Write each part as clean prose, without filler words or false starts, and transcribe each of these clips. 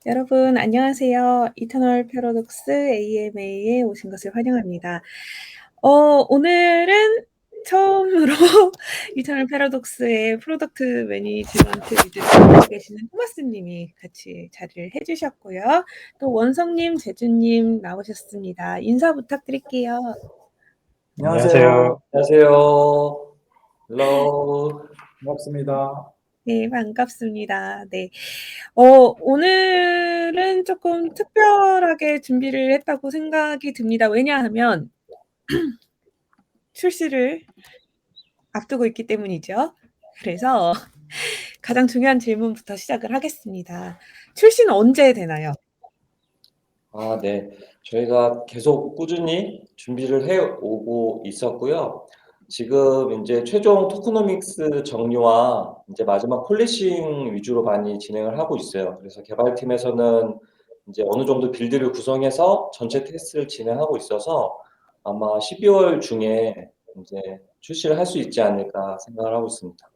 여러분 안녕하세요. 이터널 패러독스 AMA에 오신 것을 환영합니다. 오늘은 처음으로 이터널 패러독스의 프로덕트 매니지먼트 리드를 맡고 계시는 토마스 님이 같이 자리를 해 주셨고요. 또 원성 님, 재주 님 나오셨습니다. 인사 부탁드릴게요. 안녕하세요. 안녕하세요. 헬로. 반갑습니다. 네, 반갑습니다. 네. 오늘은 쪼끔 특별하게 준비를 했다고 생각이 듭니다. 왜냐하면 출시를 앞두고 있기 때문이죠. 그래서 가장 중요한 질문부터 시작을 하겠습니다. 출시는 언제 되나요? 네. 저희가 계속 꾸준히 준비를 해 오고 있었고요. 지금 인제 최종 토크노믹스 정리와 인제 마지막 폴리싱 위주로 많이 진행을 하고 있어요. 그래서 개발팀에서는 인제 어느 정도 빌드를 구성해서 전체 테스트를 진행하고 있어서 아마 12월 중에 인제 출시를 할 수 있지 않을까 생각을 하고 있습니다.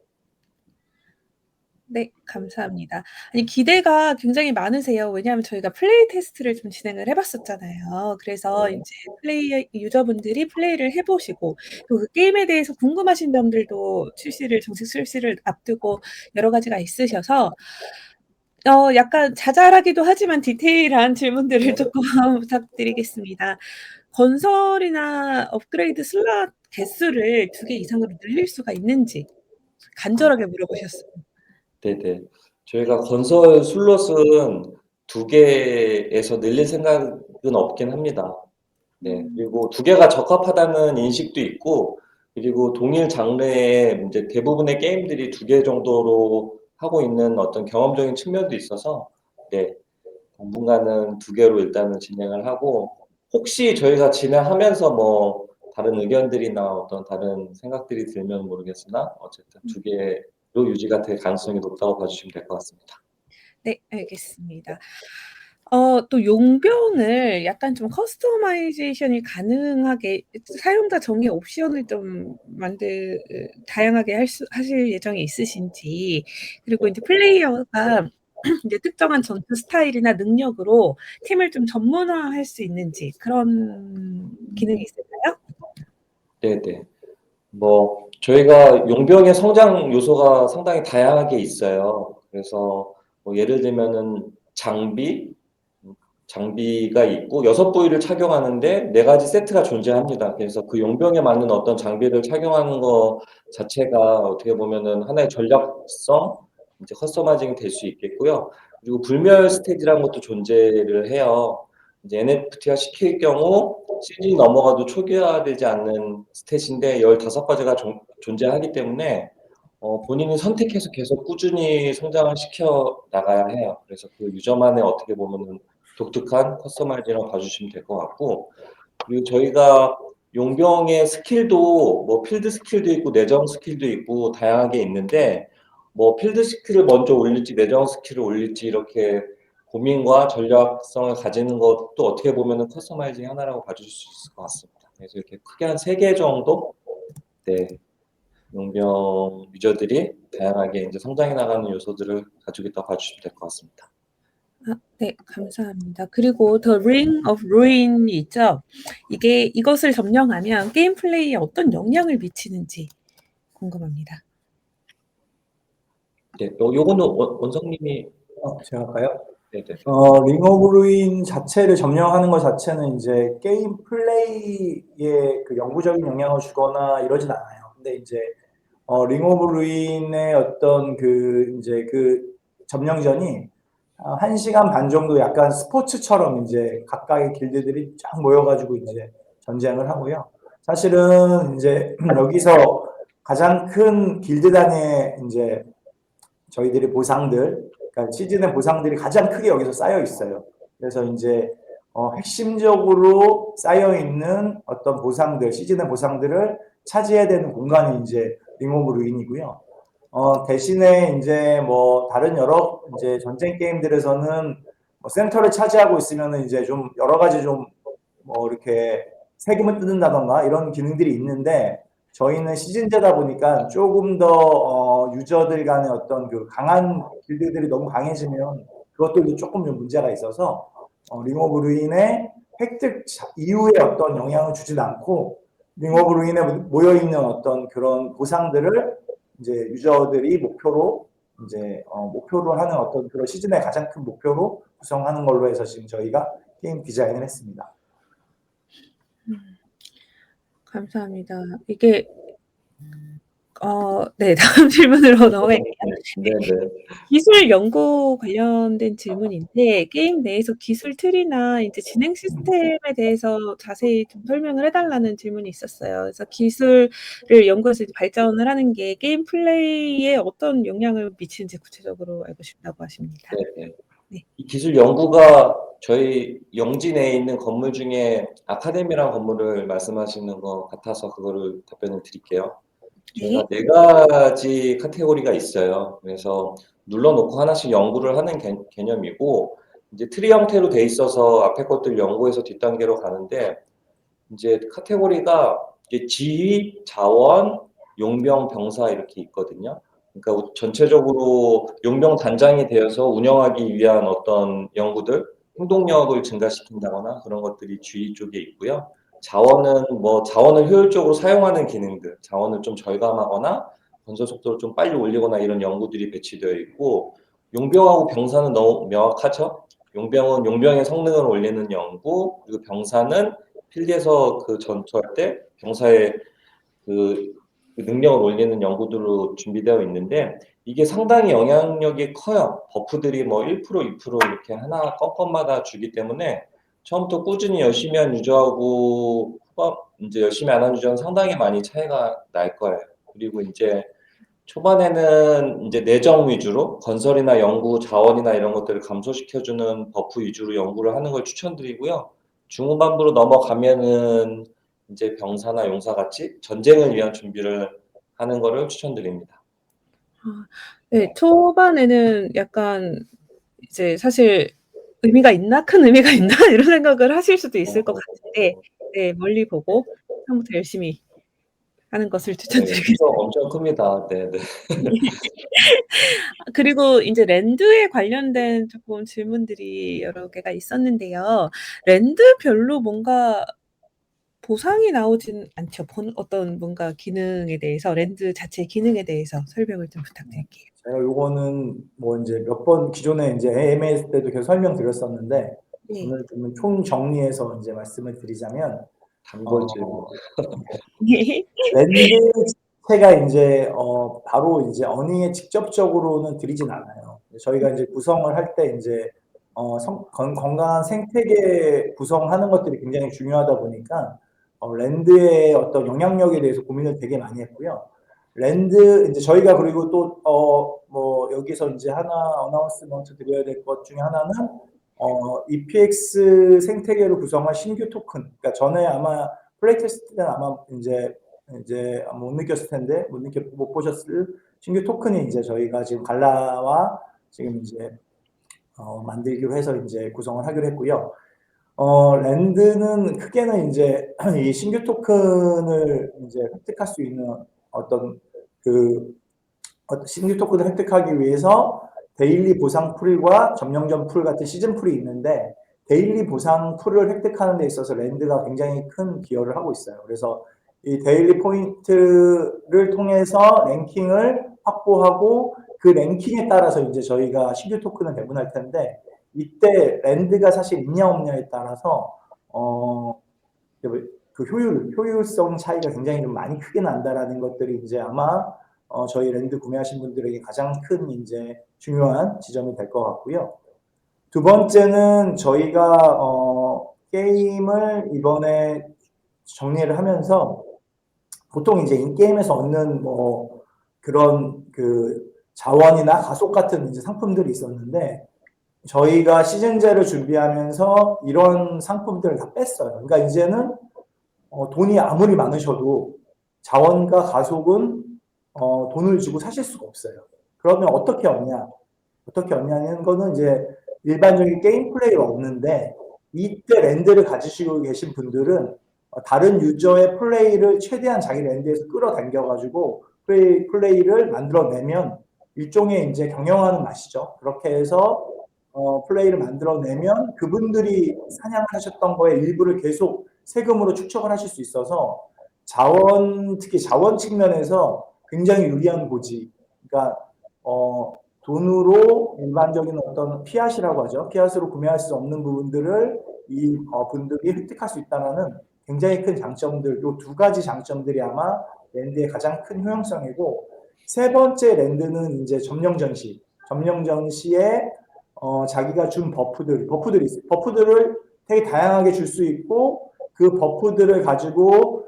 네, 감사합니다. 아니 기대가 굉장히 많으세요. 왜냐하면 저희가 플레이 테스트를 좀 진행을 해 봤었잖아요. 그래서 네. 인제 유저분들이 플레이를 해 보시고 또 그 게임에 대해서 궁금하신 점들도 정식 출시를 앞두고 여러 가지가 있으셔서 약간 자잘하기도 하지만 디테일한 질문들을 네. 쪼끔 부탁드리겠습니다. 건설이나 업그레이드 슬롯 개수를 2개 이상으로 늘릴 수가 있는지 아 간절하게 물어보셨어요. 네네. 저희가 건설 슬롯은 2개에서 늘릴 생각은 없긴 합니다. 네. 음. 그리고 2개가 적합하다는 인식도 있고, 그리고 동일 장르의 인제 대부분의 게임들이 2개 정도로 하고 있는 어떤 경험적인 측면도 있어서 네. 당분간은 2개로 일단은 진행을 하고, 혹시 저희가 진행하면서 뭐 다른 의견들이나 어떤 다른 생각들이 들면 모르겠으나 어쨌든 음. 2개로 유지가 될 가능성이 높다고 봐 주시면 될 것 같습니다. 네, 알겠습니다. 또 용병을 약간 좀 커스터마이제이션이 가능하게 사용자 정의 옵션을 좀 다양하게 하실 예정이 있으신지, 그리고 인제 플레이어가 인제 특정한 전투 스타일이나 능력으로 팀을 좀 전문화할 수 있는지 그런 기능이 있을까요? 네네. 뭐 저희가 용병의 성장 요소가 상당히 다양하게 있어요. 그래서 뭐 예를 들면은 장비가 있고 6 부위를 착용하는데 4 가지 세트가 존재합니다. 그래서 그 용병에 맞는 어떤 장비를 착용하는 거 자체가 어떻게 보면은 하나의 전략성 인제 커스터마이징이 될 수 있겠고요. 그리고 불멸 스탯이라는 것도 존재를 해요. 이제 NFT화 시킬 경우 시즌이 넘어가도 초기화되지 않는 스탯인데 15가지가 존재하기 때문에 본인이 선택해서 계속 꾸준히 성장을 시켜 나가야 해요. 그래서 그 유저만의 어떻게 보면은 독특한 커스터마이징이라고 봐주시면 될 것 같고, 그리고 저희가 용병의 스킬도 뭐 필드 스킬도 있고 내정 스킬도 있고 다양하게 있는데, 뭐 필드 스킬을 먼저 올릴지 내정 스킬을 올릴지 이렇게 고민과 전략성을 가지는 것도 어떻게 보면은 커스터마이징의 하나라고 봐주실 수 있을 것 같습니다. 그래서 이렇게 크게 한 3개 정도 네. 용병 유저들이 다양하게 인제 성장해 나가는 요소들을 가지고 있다고 봐주시면 될 것 같습니다. 네, 감사합니다. 그리고 The Ring of Ruin이 있죠. 이것을 점령하면 게임 플레이에 어떤 영향을 미치는지 궁금합니다. 네. 요거는 원성님이 제가 할까요? 네네. 링 오브 루인 자체를 점령하는 것 자체는 인제 게임 플레이에 그 영구적인 영향을 주거나 이러진 않아요. 근데 인제 링 오브 루인의 어떤 그 인제 그 점령전이 1 시간 반 정도 약간 스포츠처럼 인제 각각의 길드들이 쫙 모여 가지고 인제 전쟁을 하고요. 사실은 인제 여기서 가장 큰 길드 단위의 인제 저희들의 보상들, 그러니까 시즌의 보상들이 가장 크게 여기서 쌓여 있어요. 그래서 인제 핵심적으로 쌓여 있는 어떤 보상들, 시즌의 보상들을 차지해야 되는 공간이 인제 링 오브 루인이고요. 대신에 인제 뭐 다른 여러 인제 전쟁 게임들에서는 뭐 센터를 차지하고 있으면은 이제 좀 여러 가지 좀 뭐 이렇게 세금을 뜯는다든가 이런 기능들이 있는데, 저희는 시즌제다 보니까 조금 더 유저들 간의 어떤 그 강한 길드들이 너무 강해지면 그것들도 조금 좀 문제가 있어서 링 오브 루인의 획득 이후에 어떤 영향을 주진 않고 링 오브 루인에 모여있는 어떤 그런 보상들을 이제 유저들이 목표로 이제 목표로 하는 어떤 그런 시즌의 가장 큰 목표로 구성하는 걸로 해서 지금 저희가 게임 디자인을 했습니다. 감사합니다. 이게 네, 다음 질문으로 넘어갈게요. 네네. 기술 연구 관련된 질문인데 게임 내에서 기술 틀이나 이제 진행 시스템에 대해서 자세히 좀 설명을 해달라는 질문이 있었어요. 그래서 기술을 연구해서 이제 발전을 하는 게 게임 플레이에 어떤 영향을 미치는지 구체적으로 알고 싶다고 하십니다. 네네. 네. 이 기술 연구가 저희 영지 내에 있는 건물 중에 아카데미라는 건물을 말씀하시는 것 같아서 그거를 답변을 드릴게요. 저희가 네. 4가지 카테고리가 있어요. 그래서 눌러놓고 하나씩 연구를 하는 개념이고 이제 트리 형태로 돼 있어서 앞에 것들 연구해서 뒷단계로 가는데 이제 카테고리가 이제 지휘, 자원, 용병, 병사 이렇게 있거든요. 그러니까 전체적으로 용병 단장이 되어서 운영하기 위한 어떤 연구들, 행동력을 증가시킨다거나 그런 것들이 지휘 쪽에 있고요. 자원은 뭐 자원을 효율적으로 사용하는 기능들, 자원을 좀 절감하거나 건설 속도를 좀 빨리 올리거나 이런 연구들이 배치되어 있고 용병하고 병사는 너무 명확하죠. 용병은 용병의 성능을 올리는 연구, 그리고 병사는 필드에서 그 전투할 때 병사의 그 능력을 올리는 연구들로 준비되어 있는데 이게 상당히 영향력이 커요. 버프들이 뭐 1%, 2% 이렇게 하나 건건마다 주기 때문에 처음부터 꾸준히 열심히 한 유저하고 이제 열심히 안 한 유저는 상당히 많이 차이가 날 거예요. 그리고 이제 초반에는 이제 내정 위주로 건설이나 연구, 자원이나 이런 것들을 감소시켜주는 버프 위주로 연구를 하는 걸 추천드리고요. 중후반부로 넘어가면은 이제 병사나 용사 같이 전쟁을 위한 준비를 하는 거를 추천드립니다. 네, 초반에는 약간 이제 사실 '의미가 있나? 큰 의미가 있나?' 이런 생각을 하실 수도 있을 것 같은데 네, 멀리 보고 처음부터 열심히 하는 것을 네, 추천드리겠습니다. 엄청 큽니다. 네네. 그리고 인제 랜드에 관련된 쪼끔 질문들이 여러 개가 있었는데요. 랜드별로 뭔가 보상이 나오진 않죠. 어떤 뭔가 기능에 대해서 랜드 자체의 기능에 대해서 설명을 좀 부탁드릴게요. 제가 요거는 뭐 이제 몇 번 기존에 이제 AMA 때도 계속 설명드렸었는데 네. 오늘 좀 총정리해서 이제 말씀을 드리자면 단골 질문. 네. 랜드 자체가 이제 바로 이제 어닝에 직접적으로는 들이진 않아요. 저희가 이제 구성을 할 때 이제 건강한 생태계 구성하는 것들이 굉장히 중요하다 보니까 랜드의 어떤 영향력에 대해서 고민을 되게 많이 했고요. 랜드 이제 저희가 그리고 또 뭐 여기서 이제 하나 어나운스먼트 드려야 될 것 중에 하나는 EPX 생태계로 구성한 신규 토큰. 그러니까 전에 아마 플레이 테스트 때는 아마 이제 못 느꼈을 텐데 못 보셨을 신규 토큰이 이제 저희가 지금 갈라와 지금 이제 만들기로 해서 이제 구성을 하기로 했고요. 랜드는 크게는 이제 이 신규 토큰을 이제 획득할 수 있는 어떤 신규 토큰을 획득하기 위해서 데일리 보상 풀과 점령전 풀 같은 시즌 풀이 있는데 데일리 보상 풀을 획득하는 데 있어서 랜드가 굉장히 큰 기여를 하고 있어요. 그래서 이 데일리 포인트를 통해서 랭킹을 확보하고 그 랭킹에 따라서 이제 저희가 신규 토큰을 배분할 텐데 이때 랜드가 사실 있냐 없냐에 따라서 그 효율성 차이가 굉장히 좀 많이 크게 난다라는 것들이 이제 아마 저희 랜드 구매하신 분들에게 가장 큰 이제 중요한 지점이 될 것 같고요. 두 번째는 저희가 게임을 이번에 정리를 하면서 보통 이제 인게임에서 얻는 뭐 그런 그 자원이나 가속 같은 이제 상품들이 있었는데 저희가 시즌제를 준비하면서 이런 상품들을 다 뺐어요. 그러니까 이제는 돈이 아무리 많으셔도 자원과 가속은 돈을 주고 사실 수가 없어요. 그러면 어떻게 얻냐? 어떻게 얻냐는 거는 이제 일반적인 게임 플레이가 없는데 이때 랜드를 가지시고 계신 분들은 다른 유저의 플레이를 최대한 자기 랜드에서 끌어당겨가지고 플레이를 만들어내면 일종의 이제 경영하는 맛이죠. 그렇게 해서 플레이를 만들어내면 그분들이 사냥하셨던 거에 일부를 계속 세금으로 축적을 하실 수 있어서 특히 자원 측면에서 굉장히 유리한 고지. 그러니까 돈으로 일반적인 어떤 피앗이라고 하죠. 피앗으로 구매할 수 없는 부분들을 이 분들이 획득할 수 있다는 굉장히 큰 장점들, 요 두 가지 장점들이 아마 랜드의 가장 큰 효용성이고, 세 번째 랜드는 이제 점령 전시. 점령 전시에 자기가 준 버프들이 있어요. 버프들을 되게 다양하게 줄 수 있고, 그 버프들을 가지고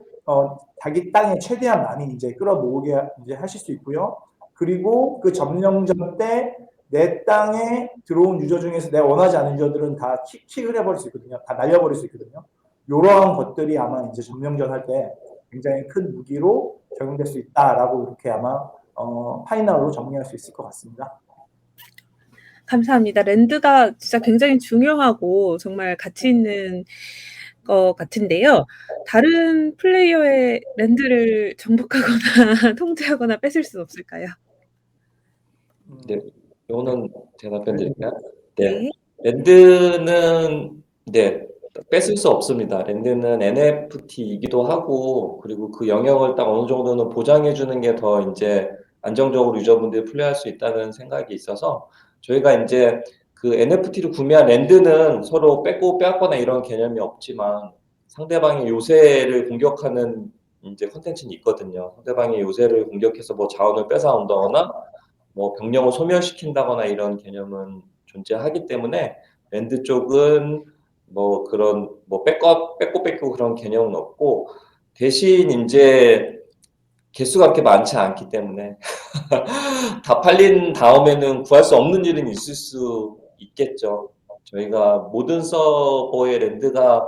자기 땅에 최대한 많이 이제 끌어모으게 이제 하실 수 있고요. 그리고 그 점령전 때 내 땅에 들어온 유저 중에서 내가 원하지 않는 유저들은 다 킥을 해버릴 수 있거든요. 다 날려버릴 수 있거든요. 이러한 것들이 아마 이제 점령전 할 때 굉장히 큰 무기로 적용될 수 있다라고 이렇게 아마 파이널로 정리할 수 있을 것 같습니다. 감사합니다. 랜드가 진짜 굉장히 중요하고 정말 가치 있는 것 같은데요. 다른 플레이어의 랜드를 정복하거나 통제하거나 뺏을 수 없을까요? 네, 이거는 제가 답변 드릴까요? 네, 네. 랜드는 네, 뺏을 수 없습니다. 랜드는 NFT이기도 하고, 그리고 그 영역을 딱 어느 정도는 보장해 주는 게 더 이제 안정적으로 유저분들이 플레이할 수 있다는 생각이 있어서, 저희가 이제 그 NFT를 구매한 랜드는 서로 뺏고 빼앗거나 이런 개념이 없지만, 상대방의 요새를 공격하는 이제 콘텐츠는 있거든요. 상대방의 요새를 공격해서 뭐 자원을 뺏어온다거나 뭐 병력을 소멸시킨다거나 이런 개념은 존재하기 때문에, 랜드 쪽은 뭐 그런 뭐 뺏고 그런 개념은 없고, 대신 이제 개수가 그렇게 많지 않기 때문에 다 팔린 다음에는 구할 수 없는 일은 있을 수 있겠죠. 저희가 모든 서버의 랜드가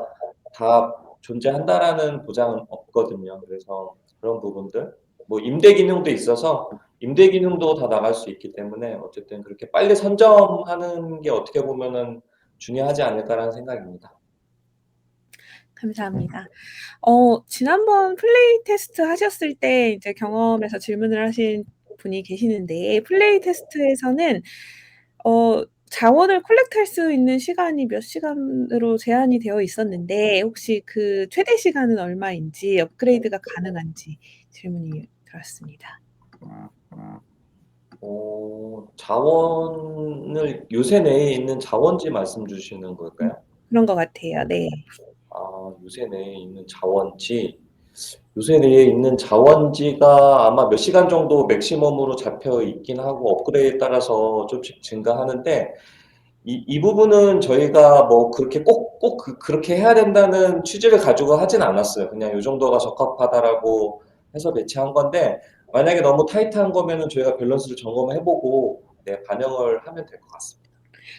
다 존재한다라는 보장은 없거든요. 그래서 그런 부분들, 뭐 임대 기능도 있어서 임대 기능도 다 나갈 수 있기 때문에, 어쨌든 그렇게 빨리 선점하는 게 어떻게 보면은 중요하지 않을까라는 생각입니다. 감사합니다. 지난번 플레이 테스트 하셨을 때 이제 경험에서 질문을 하신 분이 계시는데, 플레이 테스트에서는 자원을 컬렉트할 수 있는 시간이 몇 시간으로 제한이 되어 있었는데, 혹시 그 최대 시간은 얼마인지, 업그레이드가 가능한지 질문이 들어왔습니다. 자원을 요새 내에 있는 자원지 말씀 주시는 걸까요? 그런 것 같아요. 네. 요새 내에 있는 자원지. 요새 내에 있는 자원지가 아마 몇 시간 정도 맥시멈으로 잡혀 있긴 하고, 업그레이드에 따라서 좀씩 증가하는데, 이 부분은 저희가 뭐 그렇게 꼭 그렇게 해야 된다는 취지를 가지고 하진 않았어요. 그냥 요 정도가 적합하다라고 해서 배치한 건데, 만약에 너무 타이트한 거면은 저희가 밸런스를 점검해보고 네, 반영을 하면 될 것 같습니다.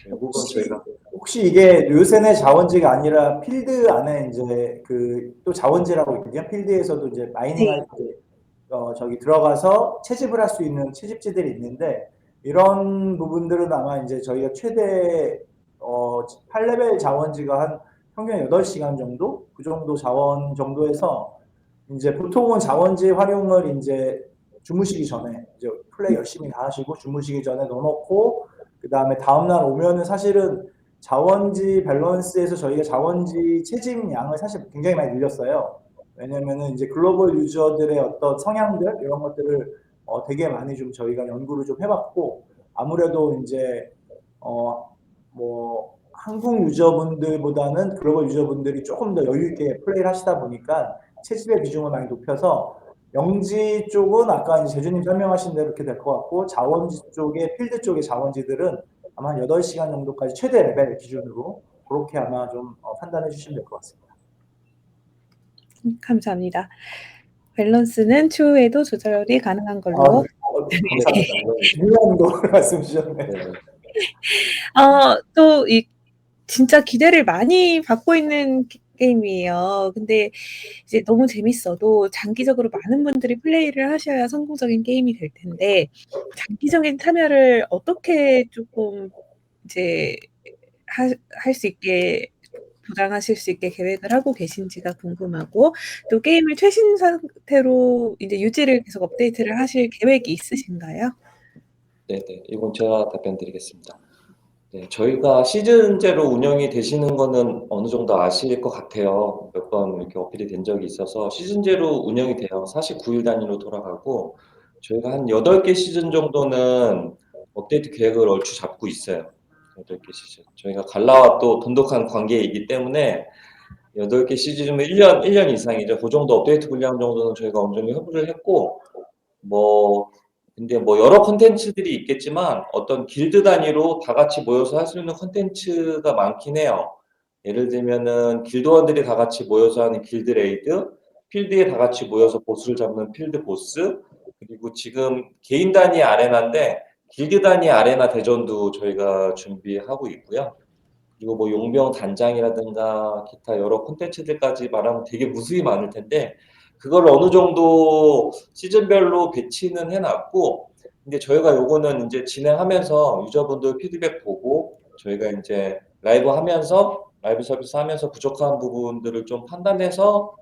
이 부분 저희가 혹시 이게 류센의 자원지가 아니라 필드 안에 이제 그 또 자원지라고 있거든요. 필드에서도 이제 마이닝 할 때 저기 들어가서 채집을 할 수 있는 채집지들이 있는데, 이런 부분들은 아마 이제 저희가 최대 8레벨 자원지가 한 평균 8시간 정도? 그 정도 자원 정도에서 이제 보통은 자원지 활용을 이제 주무시기 전에 이제 플레이 열심히 다 하시고 주무시기 전에 넣어놓고, 그 다음에 다음날 오면은 사실은 자원지 밸런스에서 저희가 자원지 채집 양을 사실 굉장히 많이 늘렸어요. 왜냐면은 이제 글로벌 유저들의 어떤 성향들 이런 것들을 되게 많이 좀 저희가 연구를 좀 해봤고, 아무래도 이제 뭐 한국 유저분들보다는 글로벌 유저분들이 조금 더 여유 있게 플레이를 하시다 보니까 채집의 비중을 많이 높여서, 영지 쪽은 아까 이제 제주님 설명하신 대로 이렇게 될 것 같고, 자원지 쪽에 필드 쪽의 자원지들은 아마 한 8시간 정도까지 최대 레벨 기준으로 그렇게 아마 좀 판단해 주시면 될 것 같습니다. 감사합니다. 밸런스는 추후에도 조절이 가능한 걸로. 감사합니다. 중요한 거 말씀 주셨네요. 또 진짜 기대를 많이 받고 있는 게임이에요. 근데 이제 너무 재밌어도 장기적으로 많은 분들이 플레이를 하셔야 성공적인 게임이 될 텐데, 장기적인 참여를 어떻게 조금 이제 할 수 있게 보장하실 수 있게 계획을 하고 계신지가 궁금하고, 또 게임을 최신 상태로 이제 유지를 계속 업데이트를 하실 계획이 있으신가요? 네네, 이건 제가 답변 드리겠습니다. 네, 저희가 시즌제로 운영이 되시는 거는 어느 정도 아실 것 같아요. 몇 번 이렇게 어필이 된 적이 있어서 시즌제로 운영이 돼요. 49일 단위로 돌아가고 저희가 한 8개 시즌 정도는 업데이트 계획을 얼추 잡고 있어요. 8개 시즌. 저희가 갈라와 또 돈독한 관계이기 때문에 8개 시즌이면 1년 이상이죠. 그 정도 업데이트 분량 정도는 저희가 어느 정도 협의를 했고 뭐 근데 뭐 여러 콘텐츠들이 있겠지만 어떤 길드 단위로 다 같이 모여서 할 수 있는 콘텐츠가 많긴 해요. 예를 들면은 길드원들이 다 같이 모여서 하는 길드 레이드, 필드에 다 같이 모여서 보스를 잡는 필드 보스, 그리고 지금 개인 단위 아레나인데 길드 단위 아레나 대전도 저희가 준비하고 있고요. 그리고 뭐 용병 단장이라든가 기타 여러 콘텐츠들까지 말하면 되게 무수히 많을 텐데 그걸 어느 정도 시즌별로 배치는 해놨고 근데 저희가 요거는 이제 진행하면서 유저분들 피드백 보고 저희가 이제 라이브 서비스 하면서 부족한 부분들을 좀 판단해서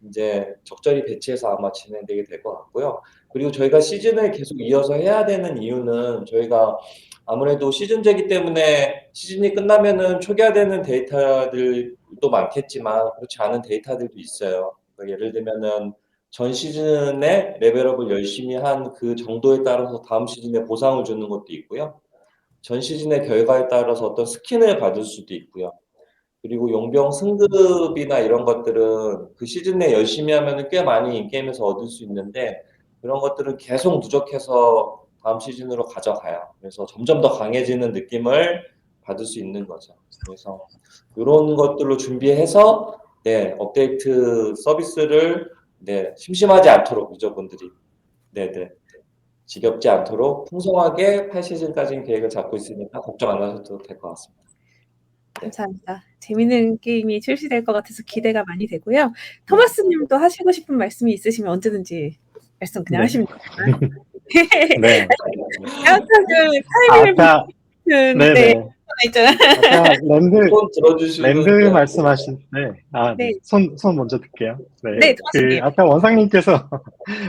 이제 적절히 배치해서 아마 진행되게 될 것 같고요. 그리고 저희가 시즌을 계속 이어서 해야 되는 이유는 저희가 아무래도 시즌제이기 때문에 시즌이 끝나면은 초기화되는 데이터들도 많겠지만 그렇지 않은 데이터들도 있어요. 그러니까 예를 들면은 전 시즌에 레벨업을 열심히 한 그 정도에 따라서 다음 시즌에 보상을 주는 것도 있고요. 전 시즌의 결과에 따라서 어떤 스킨을 받을 수도 있고요. 그리고 용병 승급이나 이런 것들은 그 시즌 내 열심히 하면은 꽤 많이 인게임에서 얻을 수 있는데 그런 것들은 계속 누적해서 다음 시즌으로 가져가요. 그래서 점점 더 강해지는 느낌을 받을 수 있는 거죠. 그래서 요런 것들로 준비해서 네, 업데이트 서비스를 네, 심심하지 않도록 유저분들이 네네 지겹지 않도록 풍성하게 8시즌까지 계획을 잡고 있으니까 걱정 안 하셔도 될 것 같습니다. 감사합니다. 재밌는 게임이 출시될 것 같아서 기대가 많이 되고요. 네. 토마스 님도 하시고 싶은 말씀이 있으시면 언제든지 말씀 그냥 네. 하시면 됩니다. 네. 약간 그 타이밍을 아까, 보는 네, 네네. 있잖아요. 아까 손 들어주시면 랜드 네. 말씀하신, 네. 네. 손 먼저 듣게요. 네. 네, 토마스님. 아까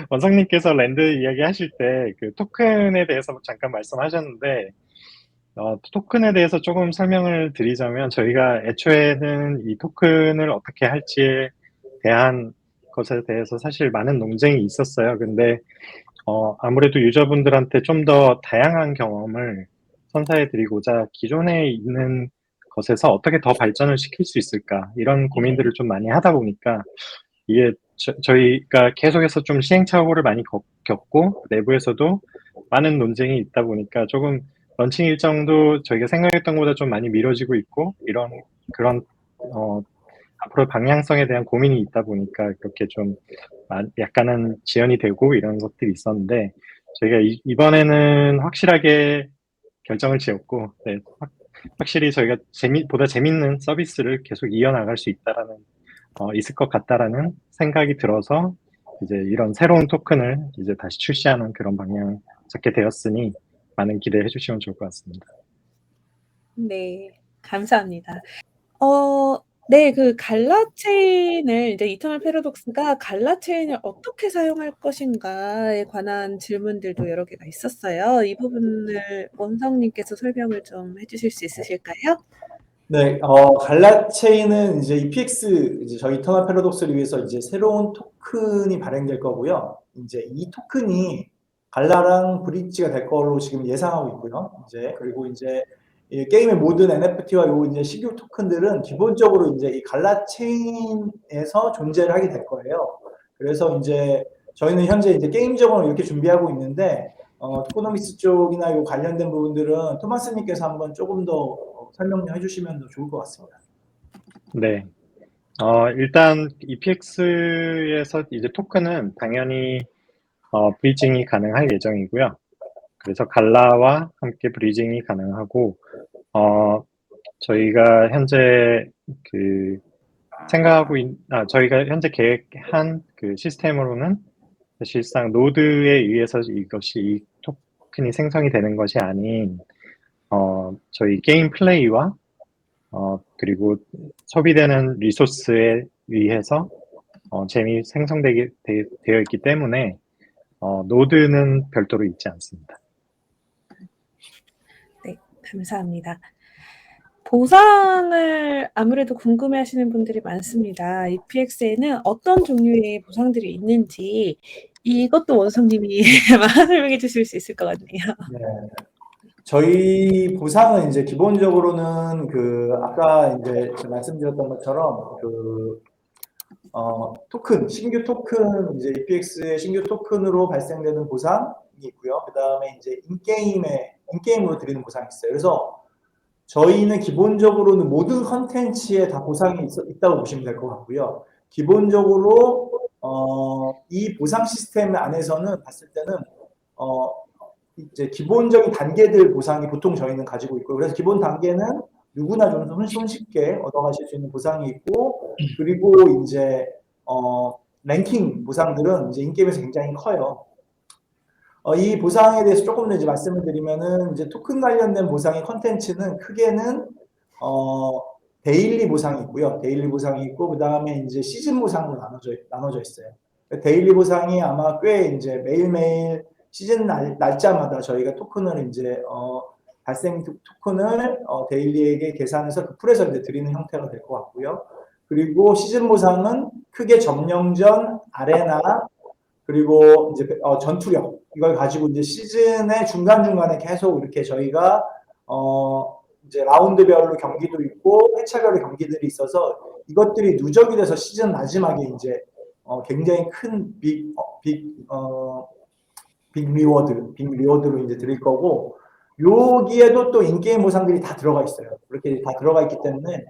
원상님께서 랜드 이야기 하실 때, 그 토큰에 대해서 잠깐 말씀하셨는데, 토큰에 대해서 조금 설명을 드리자면, 저희가 애초에는 이 토큰을 어떻게 할지에 대한 것에 대해서 사실 많은 논쟁이 있었어요. 근데, 아무래도 유저분들한테 좀 더 다양한 경험을 선사해 드리고자 기존에 있는 것에서 어떻게 더 발전을 시킬 수 있을까 이런 고민들을 좀 많이 하다 보니까 이게 저희가 계속해서 좀 시행착오를 많이 겪고 내부에서도 많은 논쟁이 있다 보니까 조금 런칭 일정도 저희가 생각했던 것보다 좀 많이 미뤄지고 있고 그런 앞으로 방향성에 대한 고민이 있다 보니까 그렇게 좀 약간은 지연이 되고 이런 것들이 있었는데 저희가 이번에는 확실하게 결정을 지었고 네, 확실히 저희가 보다 재밌는 서비스를 계속 이어나갈 수 있다라는 있을 것 같다라는 생각이 들어서 이제 이런 새로운 토큰을 이제 다시 출시하는 그런 방향을 잡게 되었으니 많은 기대해 주시면 좋을 것 같습니다. 네, 감사합니다. 네, 그 갈라체인을 이제 이터널 패러독스가 갈라체인을 어떻게 사용할 것인가에 관한 질문들도 여러 개가 있었어요. 이 부분을 원성님께서 설명을 좀 해주실 수 있으실까요? 네, 갈라체인은 이제 EPX, 이제 저희 이터널 패러독스를 위해서 이제 새로운 토큰이 발행될 거고요. 이제 이 토큰이 갈라랑 브릿지가 될 걸로 지금 예상하고 있고요. 이제, 그리고 이제 이 게임의 모든 NFT와 요 이제 신규 토큰들은 기본적으로 이제 이 갈라체인에서 존재를 하게 될 거예요. 그래서 이제 저희는 현재 이제 게임적으로 이렇게 준비하고 있는데, 토코노미스 쪽이나 요 관련된 부분들은 토마스님께서 한번 조금 더 설명 좀 해주시면 더 좋을 것 같습니다. 네. 일단 EPX에서 이제 토큰은 당연히 브리징이 가능할 예정이고요. 그래서 갈라와 함께 브리징이 가능하고 저희가 현재 저희가 현재 계획한 그 시스템으로는 사실상 노드에 의해서 이 토큰이 생성이 되는 것이 아닌 저희 게임 플레이와 그리고 소비되는 리소스에 의해서 잼이 되어 있기 때문에 노드는 별도로 있지 않습니다. 네, 감사합니다. 보상을 아무래도 궁금해하시는 분들이 많습니다. EPX에는 어떤 종류의 보상들이 있는지 이것도 원성님이 설명해 주실 수 있을 것 같네요. 네. 저희 보상은 이제 기본적으로는 아까 이제 제가 말씀드렸던 것처럼 토큰, 신규 토큰, 이제 EPX의 신규 토큰으로 발생되는 보상이 있고요. 그 다음에 이제 인게임으로 드리는 보상이 있어요. 그래서 저희는 기본적으로는 모든 컨텐츠에 다 보상이 있다고 보시면 될 것 같고요. 기본적으로, 이 보상 시스템 안에서는 봤을 때는, 이제 기본적인 단계들 보상이 보통 저희는 가지고 있고, 그래서 기본 단계는 누구나 좀 손쉽게 얻어가실 수 있는 보상이 있고, 그리고 이제 랭킹 보상들은 이제 인게임에서 굉장히 커요. 이 보상에 대해서 조금 더 이제 말씀을 드리면은 이제 토큰 관련된 보상의 컨텐츠는 크게는 데일리 보상이 있고요. 데일리 보상이 있고 그 다음에 이제 시즌 보상으로 나눠져 있어요. 데일리 보상이 아마 꽤 이제 매일매일 시즌 날짜마다 저희가 토큰을 이제 발생 토큰을 데일리에게 계산해서 그 풀에서 이제 드리는 형태가 될 것 같고요. 그리고 시즌 보상은 크게 점령전, 아레나, 그리고 이제 전투력 이걸 가지고 이제 시즌의 중간중간에 계속 이렇게 저희가 이제 라운드별로 경기도 있고 회차별로 경기들이 있어서 이것들이 누적이 돼서 시즌 마지막에 이제 굉장히 큰 빅 리워드로 이제 드릴 거고, 여기에도 또 인게임 보상들이 다 들어가 있어요. 그렇게 다 들어가 있기 때문에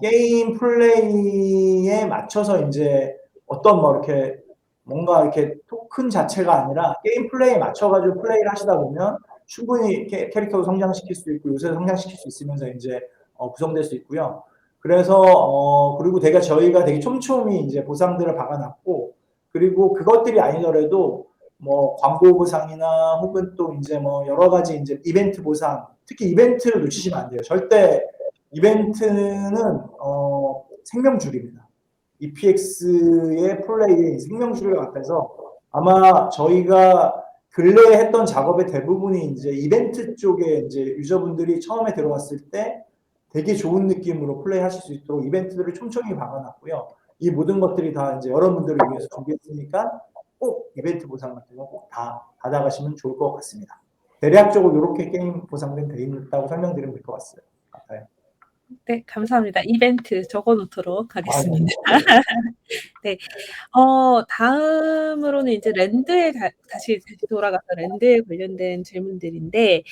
게임 플레이에 맞춰서 이제 어떤 이렇게 뭔가 이렇게 토큰 자체가 아니라 게임 플레이에 맞춰가지고 플레이를 하시다 보면 충분히 캐릭터도 성장시킬 수 있고 요새도 성장시킬 수 있으면서 이제 구성될 수 있고요. 그래서 그리고 저희가 되게 촘촘히 이제 보상들을 박아놨고, 그리고 그것들이 아니더라도 뭐 광고 보상이나 혹은 또 이제 뭐 여러 가지 이제 이벤트 보상, 특히 이벤트를 놓치시면 안 돼요. 절대 이벤트는 생명줄입니다. EPX의 플레이의 생명줄을 앞에서 아마 저희가 근래에 했던 작업의 대부분이 이제 이벤트 쪽에 이제 유저분들이 처음에 들어왔을 때 되게 좋은 느낌으로 플레이하실 수 있도록 이벤트들을 촘촘히 박아놨고요. 이 모든 것들이 다 이제 여러분들을 위해서 준비했으니까 꼭 이벤트 보상 같은 거 꼭 다 받아가시면 좋을 것 같습니다. 대략적으로 이렇게 게임 보상은 되어 있다고 설명드리면 될 것 같아요. 네, 감사합니다. 이벤트 적어놓도록 하겠습니다. 네, 다음으로는 이제 랜드에 다시 돌아가서 랜드에 관련된 질문들인데,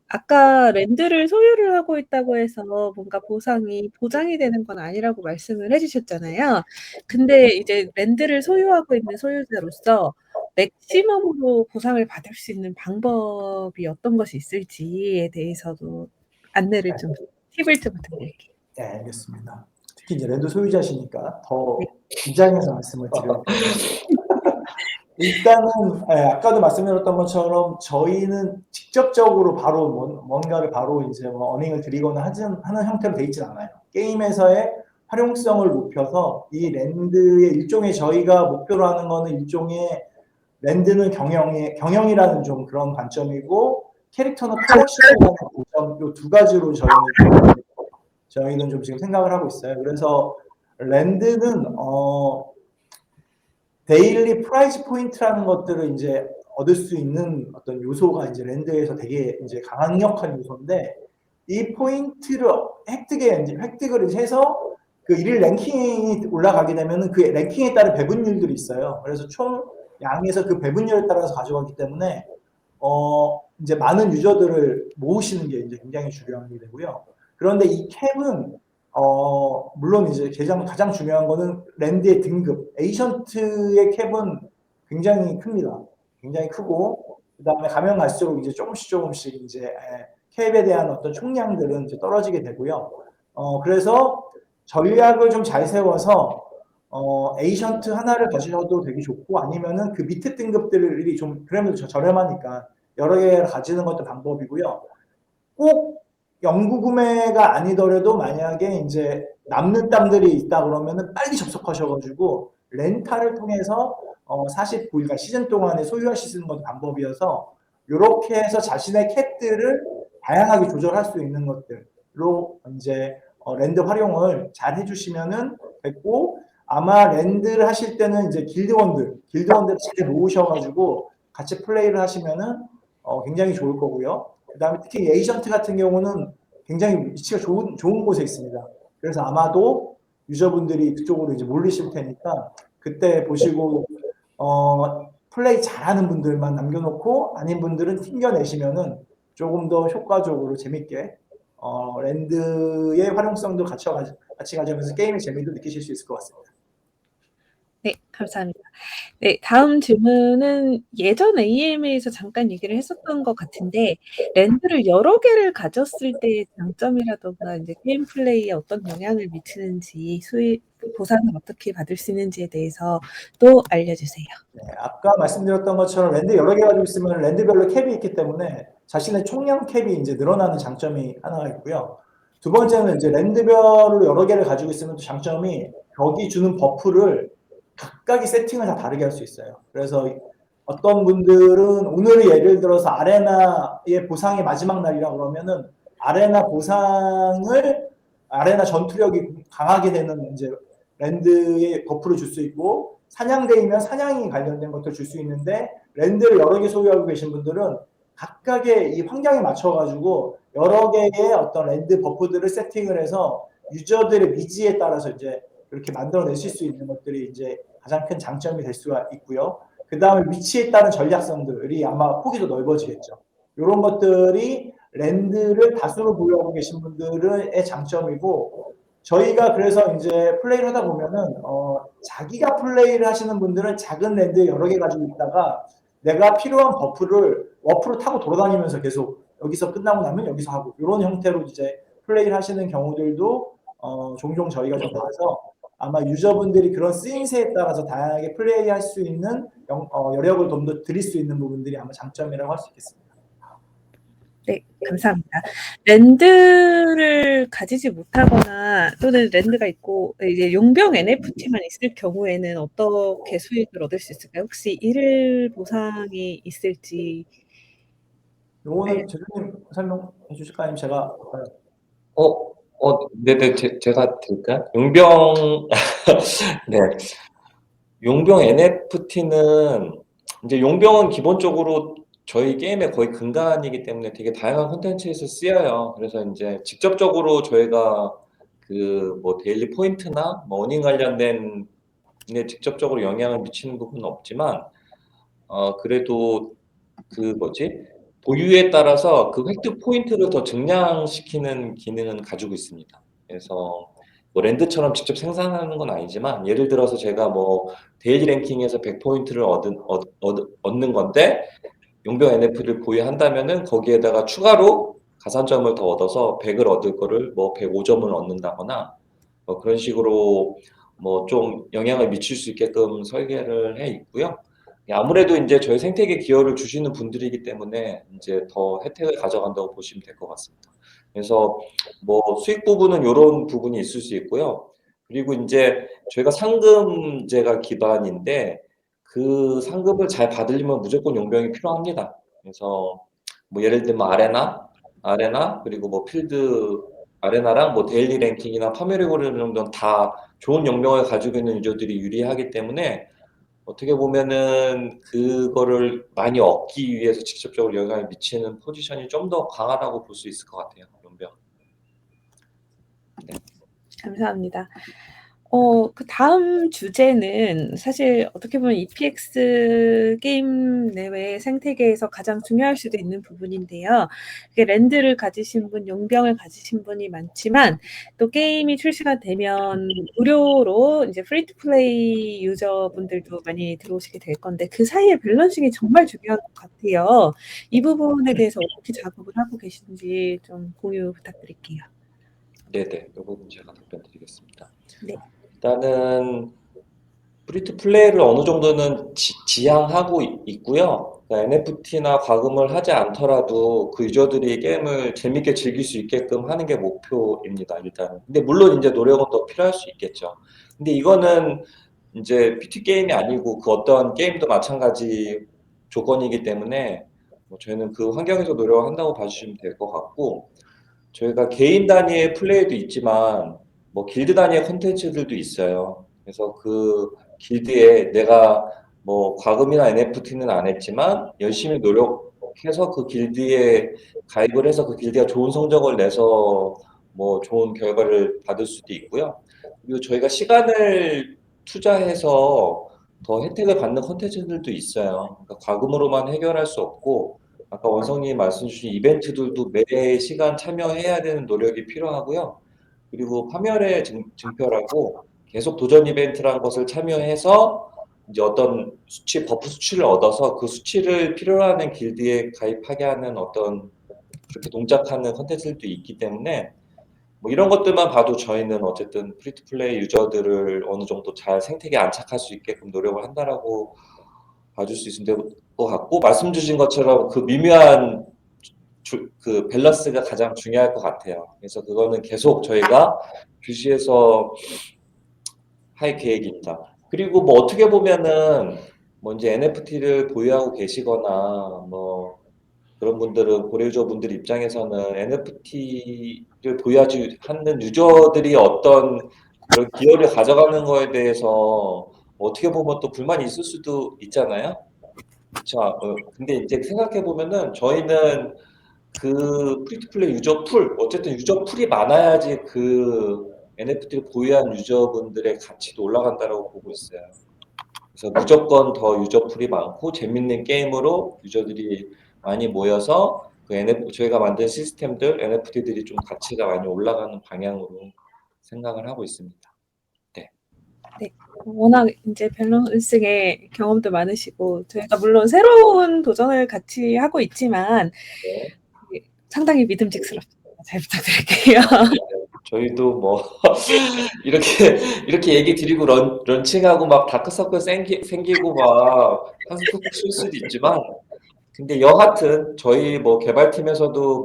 아까 랜드를 소유를 하고 있다고 해서 뭔가 보상이 보장이 되는 건 아니라고 말씀을 해주셨잖아요. 근데 이제 랜드를 소유하고 있는 소유자로서 맥시멈으로 보상을 받을 수 있는 방법이 어떤 것이 있을지에 대해서도 안내를 좀, 팁을 좀 부탁드릴게요. 네, 알겠습니다. 특히 이제 랜드 소유자시니까 더 긴장해서 말씀을 드려요. 일단은 아까도 말씀드렸던 것처럼 저희는 직접적으로 바로 뭔가를 바로 이제 어닝을 드리거나 하는 형태로 돼 있진 않아요. 게임에서의 활용성을 높여서 이 랜드의 일종의 저희가 목표로 하는 거는 일종의 랜드는 경영이라는 좀 그런 관점이고 캐릭터는 컬렉션이라는 관점, 이 두 가지로 저희는 좀 지금 생각을 하고 있어요. 그래서 랜드는 데일리 프라이즈 포인트라는 것들을 이제 얻을 수 있는 어떤 요소가 이제 랜드에서 되게 이제 강력한 요소인데, 이 포인트를 획득을 해서 그 일일 랭킹이 올라가게 되면은 그 랭킹에 따른 배분율들이 있어요. 그래서 총 양에서 그 배분율에 따라서 가져가기 때문에 이제 많은 유저들을 모으시는 게 이제 굉장히 중요한 게 되고요. 그런데 이 캡은 물론 이제 가장 중요한 거는 랜드의 등급, 에이션트의 캡은 굉장히 큽니다. 굉장히 크고, 그 다음에 가면 갈수록 이제 조금씩 이제 캡에 대한 어떤 총량들은 이제 떨어지게 되고요. 그래서 전략을 좀 잘 세워서 에이션트 하나를 가지셔도 되게 좋고, 아니면은 그 밑에 등급들이 좀 그래도 저렴하니까 여러 개를 가지는 것도 방법이고요. 꼭 영구 구매가 아니더라도 만약에 이제 남는 땅들이 있다 그러면은 빨리 접속하셔가지고 렌탈을 통해서 49일간 시즌 동안에 소유하실 수 있는 것도 방법이어서, 이렇게 해서 자신의 캣들을 다양하게 조절할 수 있는 것들, 이제 랜드 활용을 잘 해주시면은 됐고, 아마 랜드를 하실 때는 이제 길드원들 잘 모으셔가지고 같이 플레이를 하시면은 굉장히 좋을 거고요. 그다음에 특히 에이전트 같은 경우는 굉장히 위치가 좋은 곳에 있습니다. 그래서 아마도 유저분들이 그쪽으로 이제 몰리실 테니까 그때 보시고 플레이 잘하는 분들만 남겨놓고 아닌 분들은 튕겨내시면은 조금 더 효과적으로 재밌게 랜드의 활용성도 같이 가져가면서 게임의 재미도 느끼실 수 있을 것 같습니다. 네, 감사합니다. 네, 다음 질문은 예전 AMA에서 잠깐 얘기를 했었던 것 같은데 랜드를 여러 개를 가졌을 때의 장점이라든가 이제 게임 플레이에 어떤 영향을 미치는지 수익 보상을 어떻게 받을 수 있는지에 대해서 또 알려주세요. 네, 아까 말씀드렸던 것처럼 랜드 여러 개 가지고 있으면 랜드별로 캡이 있기 때문에 자신의 총량 캡이 이제 늘어나는 장점이 하나가 있고요. 두 번째는 이제 랜드별로 여러 개를 가지고 있으면 또 장점이 벽이 주는 버프를 각각의 세팅을 다 다르게 할 수 있어요. 그래서 어떤 분들은 오늘이 예를 들어서 아레나의 보상의 마지막 날이라 그러면은 아레나 전투력이 강하게 되는 이제 랜드의 버프를 줄 수 있고, 사냥대이면 사냥이 관련된 것도 줄 수 있는데, 랜드를 여러 개 소유하고 계신 분들은 각각의 이 환경에 맞춰가지고 여러 개의 어떤 랜드 버프들을 세팅을 해서 유저들의 니즈에 따라서 이제 그렇게 만들어내실 수 있는 것들이 이제 가장 큰 장점이 될 수가 있고요. 그 다음에 위치에 따른 전략성들이 아마 폭이 더 넓어지겠죠. 이런 것들이 랜드를 다수로 보유하고 계신 분들의 장점이고, 저희가 그래서 이제 플레이를 하다 보면은 자기가 플레이를 하시는 분들은 작은 랜드 여러 개 가지고 있다가 내가 필요한 버프를 워프로 타고 돌아다니면서 계속 여기서 끝나고 나면 여기서 하고 이런 형태로 이제 플레이를 하시는 경우들도 종종 저희가 좀 봐서 아마 유저분들이 그런 쓰임새에 따라서 다양하게 플레이할 수 있는 여력을 좀 더 드릴 수 있는 부분들이 아마 장점이라고 할 수 있겠습니다. 네, 감사합니다. 랜드를 가지지 못하거나 또는 랜드가 있고 이제 용병 NFT만 있을 경우에는 어떻게 수익을 얻을 수 있을까요? 혹시 일일 보상이 있을지. 요거는 제주님 설명해 주실까요? 아니면 제가 할까요? 네네, 제가 드릴까요? 용병, 네. 용병 NFT는, 이제 용병은 기본적으로 저희 게임의 거의 근간이기 때문에 되게 다양한 콘텐츠에서 쓰여요. 그래서 이제 직접적으로 저희가 그 뭐 데일리 포인트나 뭐 어닝 관련된 데 직접적으로 영향을 미치는 부분은 없지만, 그래도 그 보유에 따라서 그 획득 포인트를 더 증량시키는 기능은 가지고 있습니다. 그래서 뭐 랜드처럼 직접 생산하는 건 아니지만, 예를 들어서 제가 뭐 데일리 랭킹에서 100포인트를 얻는 건데 용병 NFT를 보유한다면은 거기에다가 추가로 가산점을 더 얻어서 100을 얻을 거를 뭐 105점을 얻는다거나 뭐 그런 식으로 뭐 좀 영향을 미칠 수 있게끔 설계를 해 있고요. 아무래도 이제 저희 생태계 기여를 주시는 분들이기 때문에 이제 더 혜택을 가져간다고 보시면 될 것 같습니다. 그래서 뭐 수익 부분은 요런 부분이 있을 수 있고요. 그리고 이제 저희가 상금제가 기반인데 그 상금을 잘 받으려면 무조건 용병이 필요합니다. 그래서 뭐 예를 들면 아레나 그리고 뭐 필드 아레나랑 뭐 데일리 랭킹이나 파멸의 정도는 다 좋은 용병을 가지고 있는 유저들이 유리하기 때문에 어떻게 보면은 그거를 많이 얻기 위해서 직접적으로 영향을 미치는 포지션이 좀 더 강하다고 볼 수 있을 것 같아요, 용병. 네. 감사합니다. 그 다음 주제는 사실 어떻게 보면 EPX 게임 내외 생태계에서 가장 중요할 수도 있는 부분인데요. 랜드를 가지신 분, 용병을 가지신 분이 많지만 또 게임이 출시가 되면 무료로 이제 프리 투 플레이 유저분들도 많이 들어오시게 될 건데 그 사이의 밸런싱이 정말 중요한 것 같아요. 이 부분에 대해서 어떻게 작업을 하고 계신지 좀 공유 부탁드릴게요. 네네, 이 부분 제가 답변 드리겠습니다. 네. 일단은 프리투 플레이를 어느 정도는 지향하고 있고요. 그러니까 NFT나 과금을 하지 않더라도 그 유저들이 게임을 재밌게 즐길 수 있게끔 하는 게 목표입니다, 일단은. 근데 물론 이제 노력은 더 필요할 수 있겠죠. 근데 이거는 이제 PT 게임이 아니고 그 어떤 게임도 마찬가지 조건이기 때문에 뭐 저희는 그 환경에서 노력을 한다고 봐주시면 될 것 같고, 저희가 개인 단위의 플레이도 있지만 뭐 길드 단위의 콘텐츠들도 있어요. 그래서 그 길드에 내가 뭐 과금이나 NFT는 안 했지만 열심히 노력해서 그 길드에 가입을 해서 그 길드가 좋은 성적을 내서 뭐 좋은 결과를 받을 수도 있고요. 그리고 저희가 시간을 투자해서 더 혜택을 받는 콘텐츠들도 있어요. 그러니까 과금으로만 해결할 수 없고 아까 원성님이 말씀 주신 이벤트들도 매 시간 참여해야 되는 노력이 필요하고요. 그리고 파멸의 증표라고 계속 도전 이벤트라는 것을 참여해서 이제 어떤 수치, 버프 수치를 얻어서 그 수치를 필요로 하는 길드에 가입하게 하는 어떤 그렇게 동작하는 컨텐츠들도 있기 때문에 뭐 이런 것들만 봐도 저희는 어쨌든 프리투플레이 유저들을 어느 정도 잘 생태계에 안착할 수 있게끔 노력을 한다라고 봐줄 수 있을 것 같고 말씀 주신 것처럼 그 미묘한 그 밸런스가 가장 중요할 것 같아요. 그래서 그거는 계속 저희가 규시해서 할 계획입니다. 그리고 뭐 어떻게 보면은 뭐 이제 NFT를 보유하고 계시거나 뭐 그런 분들은 고래 유저분들 입장에서는 NFT를 보유하지 않는 유저들이 어떤 그런 기여를 가져가는 거에 대해서 어떻게 보면 또 불만이 있을 수도 있잖아요. 자, 근데 이제 생각해 보면은 저희는 그 프리투플레이 유저 풀, 어쨌든 유저 풀이 많아야지 그 NFT를 보유한 유저분들의 가치도 올라간다고 보고 있어요. 그래서 무조건 더 유저 풀이 많고 재밌는 게임으로 유저들이 많이 모여서 그 저희가 만든 시스템들, NFT들이 좀 가치가 많이 올라가는 방향으로 생각을 하고 있습니다. 네. 네. 워낙 이제 밸런싱의 경험도 많으시고 저희가 물론 새로운 도전을 같이 하고 있지만 네. 상당히 믿음직스럽습니다. 잘 부탁드릴게요. 저희도 뭐 이렇게 얘기 드리고 런칭하고 막 다크서클 생기고 막 한숨 푹푹 쉴 수도 있지만 근데 여하튼 저희 뭐 개발팀에서도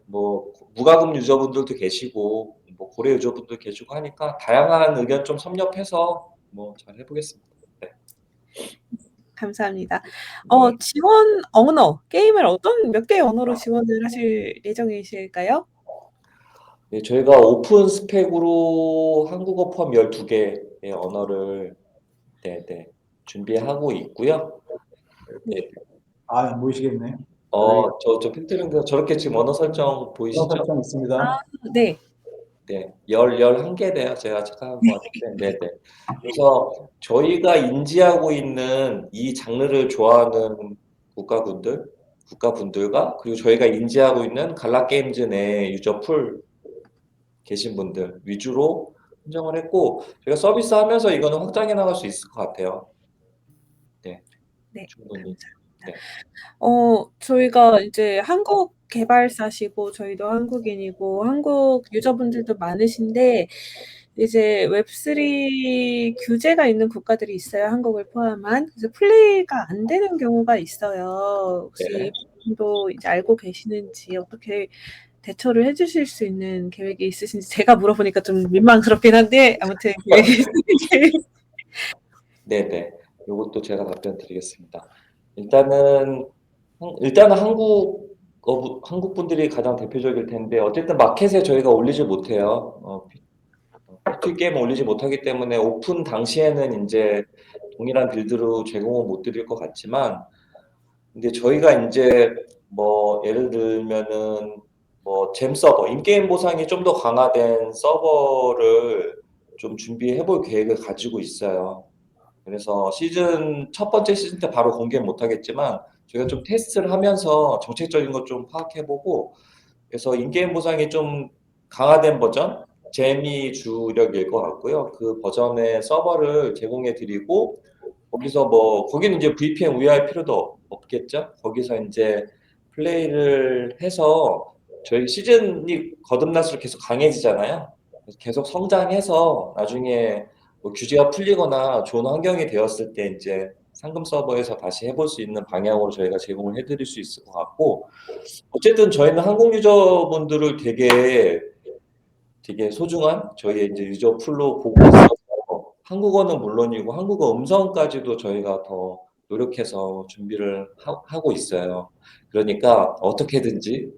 뭐 무과금 유저분들도 계시고 뭐 고래 유저분들 계시고 하니까 다양한 의견 좀 섭렵해서 뭐 잘 해보겠습니다. 네. 감사합니다. 네. 지원 언어, 게임을 어떤 몇 개의 언어로 지원을 하실 예정이실까요? 네, 저희가 오픈 스펙으로 한국어 포함 12개의 언어를 네, 준비하고 있고요. 네. 아, 안 보이시겠네. 저 팬트링도 저렇게 지금 언어 설정 보이시죠? 언어 설정 있습니다. 네. 네, 11개네요. 제가 착각한 것 같은데, 네네. 그래서 저희가 인지하고 있는 이 장르를 좋아하는 국가분들과 그리고 저희가 인지하고 있는 갈라게임즈 내 유저풀 계신 분들 위주로 선정을 했고, 저희가 서비스하면서 이거는 확장해 나갈 수 있을 것 같아요. 네, 네. 충분히. 네. 저희가 이제 한국 개발사시고 저희도 한국인이고 한국 유저분들도 많으신데 이제 웹3 규제가 있는 국가들이 있어요. 한국을 포함한. 그래서 플레이가 안 되는 경우가 있어요. 네. 혹시 도 이제 알고 계시는지 어떻게 대처를 해 주실 수 있는 계획이 있으신지 제가 물어보니까 좀 민망스럽긴 한데 아무튼 계획이 있으신지. 네네. 요것도 제가 답변 드리겠습니다. 일단은 한국 분들이 가장 대표적일 텐데 어쨌든 마켓에 저희가 올리지 못해요. PT 게임 올리지 못하기 때문에 오픈 당시에는 이제 동일한 빌드로 제공은 못 드릴 것 같지만 근데 저희가 이제 뭐 예를 들면은 뭐 잼 서버, 인게임 보상이 좀 더 강화된 서버를 좀 준비해 볼 계획을 가지고 있어요. 그래서 첫 번째 시즌 때 바로 공개는 못 하겠지만 저희가 좀 테스트를 하면서 정책적인 것 좀 파악해 보고 그래서 인게임 보상이 좀 강화된 버전 잼이 주력일 것 같고요. 그 버전의 서버를 제공해 드리고 거기서 뭐 거기는 이제 VPN 우회할 필요도 없겠죠. 거기서 이제 플레이를 해서 저희 시즌이 거듭날수록 계속 강해지잖아요. 그래서 계속 성장해서 나중에 뭐 규제가 풀리거나 좋은 환경이 되었을 때 이제 상금 서버에서 다시 해볼 수 있는 방향으로 저희가 제공을 해드릴 수 있을 것 같고 어쨌든 저희는 한국 유저분들을 되게 소중한 저희의 이제 유저 풀로 보고 있어서 한국어는 물론이고 한국어 음성까지도 저희가 더 노력해서 준비를 하고 있어요. 그러니까 어떻게든지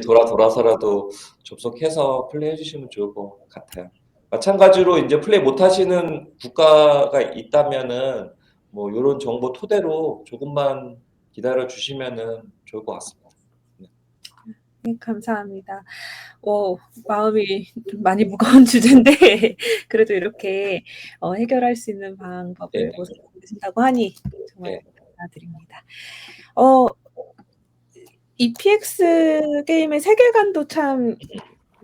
돌아서라도 접속해서 플레이해 주시면 좋을 것 같아요. 마찬가지로 이제 플레이 못 하시는 국가가 있다면은 뭐 요런 정보 토대로 조금만 기다려 주시면은 좋을 것 같습니다. 네, 감사합니다. 마음이 좀 많이 무거운 주제인데 그래도 이렇게 해결할 수 있는 방법을 네. 모색해 주신다고 하니 정말 네. 감사드립니다. EPX 게임의 세계관도 참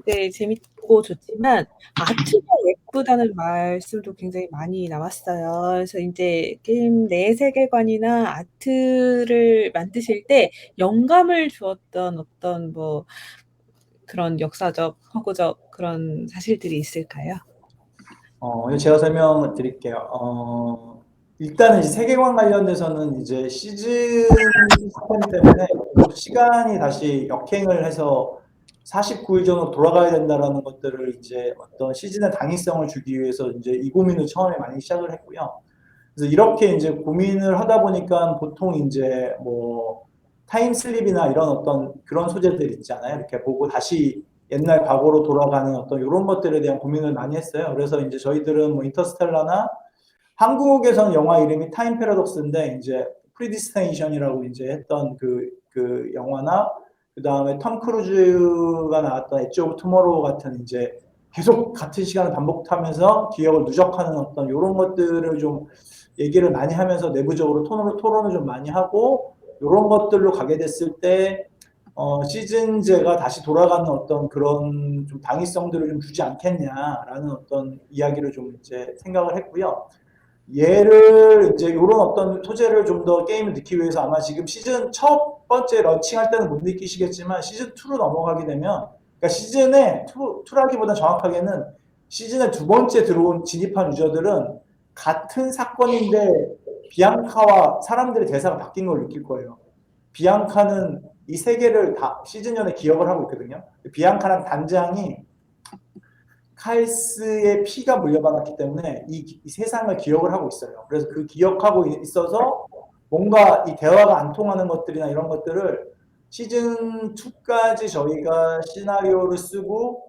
네, 재밌고 좋지만 아트가 예쁘다는 말씀도 굉장히 많이 나왔어요. 그래서 인제 게임 내 세계관이나 아트를 만드실 때 영감을 주었던 어떤 뭐 그런 역사적, 허구적 그런 사실들이 있을까요? 제가 설명을 드릴게요. 일단은 이제 세계관 관련돼서는 이제 시즌 시스템 때문에 시간이 다시 역행을 해서 49일 전으로 돌아가야 된다라는 것들을 이제 어떤 시즌의 당위성을 주기 위해서 이제 이 고민을 처음에 많이 시작을 했고요. 그래서 이렇게 이제 고민을 하다 보니까 보통 이제 뭐 타임슬립이나 이런 어떤 그런 소재들 있잖아요. 이렇게 보고 다시 옛날 과거로 돌아가는 어떤 이런 것들에 대한 고민을 많이 했어요. 그래서 이제 저희들은 뭐 인터스텔라나 한국에서는 영화 이름이 타임 패러독스인데 이제 프리디스티네이션이라고 이제 했던 그 영화나 그 다음에 톰 크루즈가 나왔던 엣지 오브 투모로우 같은 이제 계속 같은 시간을 반복하면서 기억을 누적하는 어떤 이런 것들을 좀 얘기를 많이 하면서 내부적으로 토론을 좀 많이 하고 이런 것들로 가게 됐을 때 시즌제가 다시 돌아가는 어떤 그런 좀 당위성들을 좀 주지 않겠냐라는 어떤 이야기를 좀 이제 생각을 했고요. 얘를 이제 이런 어떤 소재를 좀 더 게임을 넣기 위해서 아마 지금 시즌 첫 번째 런칭할 때는 못 느끼시겠지만 시즌 2로 넘어가게 되면 그러니까 시즌에 2라기보다 정확하게는 시즌에 두 번째 들어온 진입한 유저들은 같은 사건인데 비앙카와 사람들의 대사가 바뀐 걸 느낄 거예요. 비앙카는 이 세계를 다 시즌 전에 기억을 하고 있거든요. 비앙카랑 단장이 칼스의 피가 물려받았기 때문에 이 세상을 기억을 하고 있어요. 그래서 그 기억하고 있어서 뭔가 이 대화가 안 통하는 것들이나 이런 것들을 시즌 2까지 저희가 시나리오를 쓰고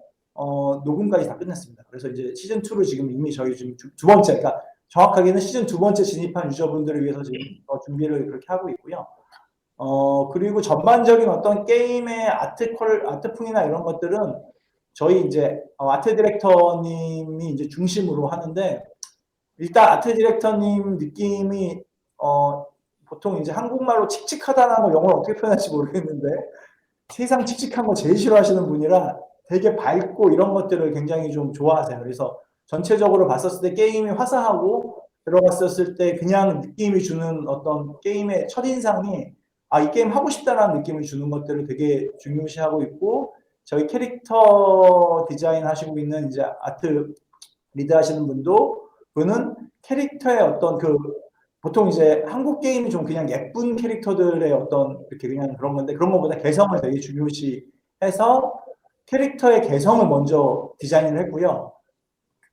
녹음까지 다 끝냈습니다. 그래서 이제 시즌 2를 지금 이미 저희 지금 두 번째, 그러니까 정확하게는 시즌 두 번째 진입한 유저분들을 위해서 지금 준비를 그렇게 하고 있고요. 그리고 전반적인 어떤 게임의 아트풍이나 이런 것들은 저희 이제 아트 디렉터님이 이제 중심으로 하는데 일단 아트 디렉터님 느낌이 보통 이제 한국말로 칙칙하다는 걸 영어로 어떻게 표현할지 모르겠는데 세상 칙칙한 거 제일 싫어하시는 분이라 되게 밝고 이런 것들을 굉장히 좀 좋아하세요. 그래서 전체적으로 봤었을 때 게임이 화사하고 들어갔었을 때 그냥 느낌이 주는 어떤 게임의 첫인상이 이 게임 하고 싶다라는 느낌을 주는 것들을 되게 중요시하고 있고 저희 캐릭터 디자인 하시고 있는 이제 아트 리드 하시는 분은 캐릭터의 어떤 보통 이제 한국 게임이 좀 그냥 예쁜 캐릭터들의 어떤 이렇게 그냥 그런 건데 그런 것보다 개성을 되게 중요시해서 캐릭터의 개성을 먼저 디자인을 했고요.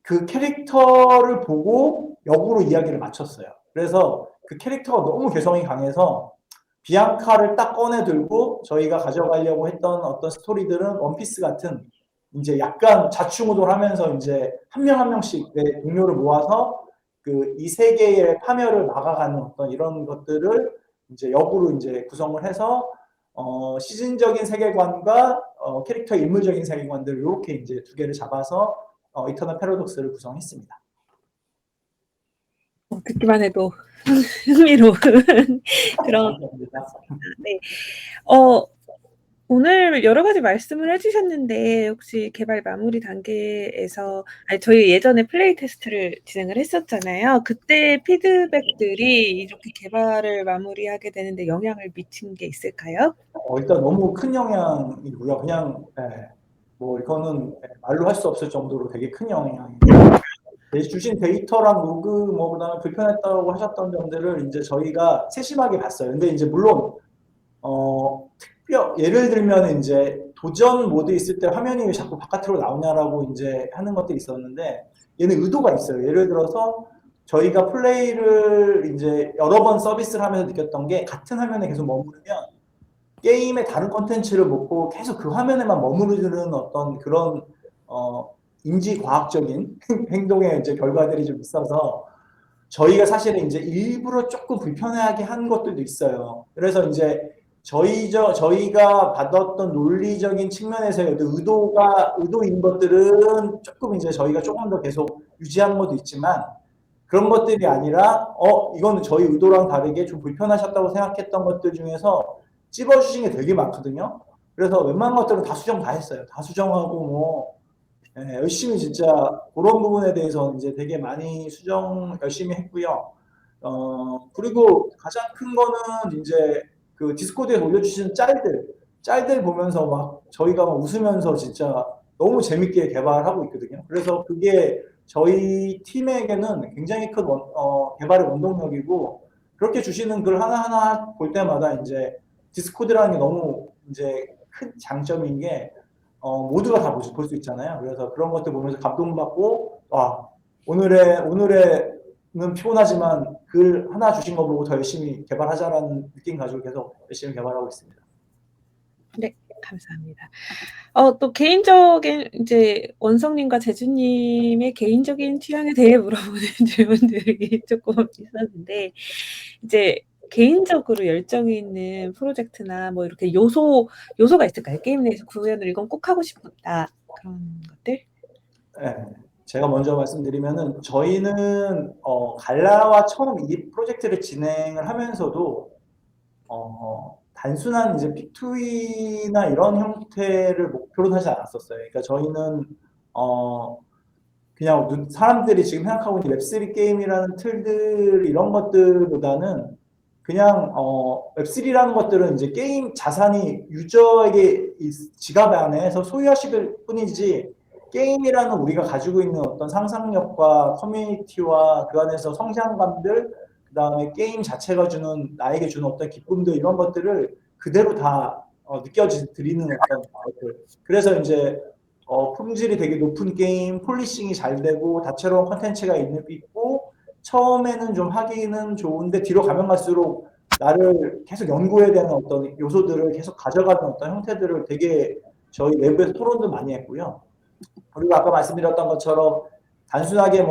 그 캐릭터를 보고 역으로 이야기를 맞췄어요. 그래서 그 캐릭터가 너무 개성이 강해서 비앙카를 딱 꺼내 들고 저희가 가져가려고 했던 어떤 스토리들은 원피스 같은 이제 약간 좌충우돌하면서 이제 한 명 한 명씩 내 동료를 모아서 이 세계의 파멸을 막아가는 어떤 이런 것들을 이제 역으로 이제 구성을 해서 시즌적인 세계관과 캐릭터의 인물적인 세계관들 이렇게 이제 두 개를 잡아서 이터널 패러독스를 구성했습니다. 듣기만 해도 흥미로운 그런 네. 오늘 여러 가지 말씀을 해주셨는데 혹시 개발 마무리 단계에서 저희 예전에 플레이 테스트를 진행을 했었잖아요. 그때 피드백들이 이렇게 개발을 마무리하게 되는데 영향을 미친 게 있을까요? 일단 너무 큰 영향이고요. 그냥 뭐 이거는 말로 할 수 없을 정도로 되게 큰 영향이고 주신 데이터랑 로그 뭐 그다음에 불편했다고 하셨던 점들을 이제 저희가 세심하게 봤어요. 근데 이제 물론 예를 들면 이제 도전 모드 있을 때 화면이 왜 자꾸 바깥으로 나오냐라고 이제 하는 것들이 있었는데 얘는 의도가 있어요. 예를 들어서 저희가 플레이를 이제 여러 번 서비스를 하면서 느꼈던 게 같은 화면에 계속 머무르면 게임의 다른 콘텐츠를 못 보고 계속 그 화면에만 머무르는 어떤 그런 인지과학적인 행동의 이제 결과들이 좀 있어서 저희가 사실은 이제 일부러 조금 불편하게 한 것들도 있어요. 그래서 이제 저희가 받았던 논리적인 측면에서의 의도인 것들은 조금 이제 저희가 조금 더 계속 유지한 것도 있지만 그런 것들이 아니라 이거는 저희 의도랑 다르게 좀 불편하셨다고 생각했던 것들 중에서 찝어주신 게 되게 많거든요. 그래서 웬만한 것들은 다 수정 다 했어요. 다 수정하고 뭐 열심히 진짜 그런 부분에 대해서 이제 되게 많이 수정 열심히 했고요. 그리고 가장 큰 거는 이제 그 디스코드에 올려주신 짤들 보면서 막 저희가 막 웃으면서 진짜 너무 재밌게 개발하고 있거든요. 그래서 그게 저희 팀에게는 굉장히 큰 개발의 원동력이고 그렇게 주시는 글 하나하나 볼 때마다 이제 디스코드라는 게 너무 이제 큰 장점인 게 모두가 다 볼 수 있잖아요. 그래서 그런 것들 보면서 감동받고 오늘은 피곤하지만 글 하나 주신 거 보고 더 열심히 개발하자라는 느낌 가지고 계속 열심히 개발하고 있습니다. 네, 감사합니다. 또 개인적인 이제 원성님과 재준님의 개인적인 취향에 대해 물어보는 질문들이 조금 있었는데 이제 개인적으로 열정이 있는 프로젝트나 뭐 이렇게 요소가 있을까요? 게임 내에서 구현을 이건 꼭 하고 싶다 그런 것들? 네, 제가 먼저 말씀드리면은 저희는 갈라와 처음 이 프로젝트를 진행을 하면서도 단순한 이제 P2E나 이런 형태를 목표로 하지 않았었어요. 그러니까 저희는 그냥 사람들이 지금 생각하고 있는 웹3 게임이라는 틀들 이런 것들보다는 그냥 웹3라는 것들은 이제 게임 자산이 유저에게 지갑 안에서 소유하실 뿐이지 게임이라는 우리가 가지고 있는 어떤 상상력과 커뮤니티와 그 안에서 성장감들 그다음에 게임 자체가 나에게 주는 어떤 기쁨들 이런 것들을 그대로 다 느껴드리는 어떤 것들. 그래서 이제 품질이 되게 높은 게임, 폴리싱이 잘 되고 다채로운 컨텐츠가 있고 처음에는 좀 하기는 좋은데 뒤로 가면 갈수록 나를 계속 연구해야 되는 어떤 요소들을 계속 가져가는 어떤 형태들을 되게 저희 내부에서 토론도 많이 했고요. 그리고 아까 말씀드렸던 것처럼 단순하게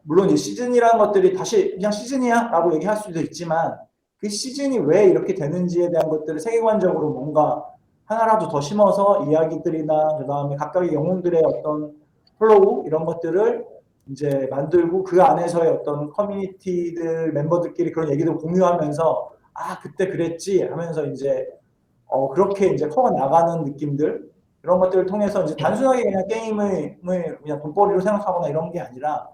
물론 이 시즌이라는 것들이 다시 그냥 시즌이야 라고 얘기할 수도 있지만 그 시즌이 왜 이렇게 되는지에 대한 것들을 세계관적으로 뭔가 하나라도 더 심어서 이야기들이나 그 다음에 각각의 영웅들의 어떤 플로우 이런 것들을 이제 만들고 그 안에서의 어떤 커뮤니티들 멤버들끼리 그런 얘기를 공유하면서 그때 그랬지 하면서 이제 그렇게 이제 커가 나가는 느낌들 그런 것들을 통해서 이제 단순하게 그냥 게임을 그냥 돈벌이로 생각하거나 이런 게 아니라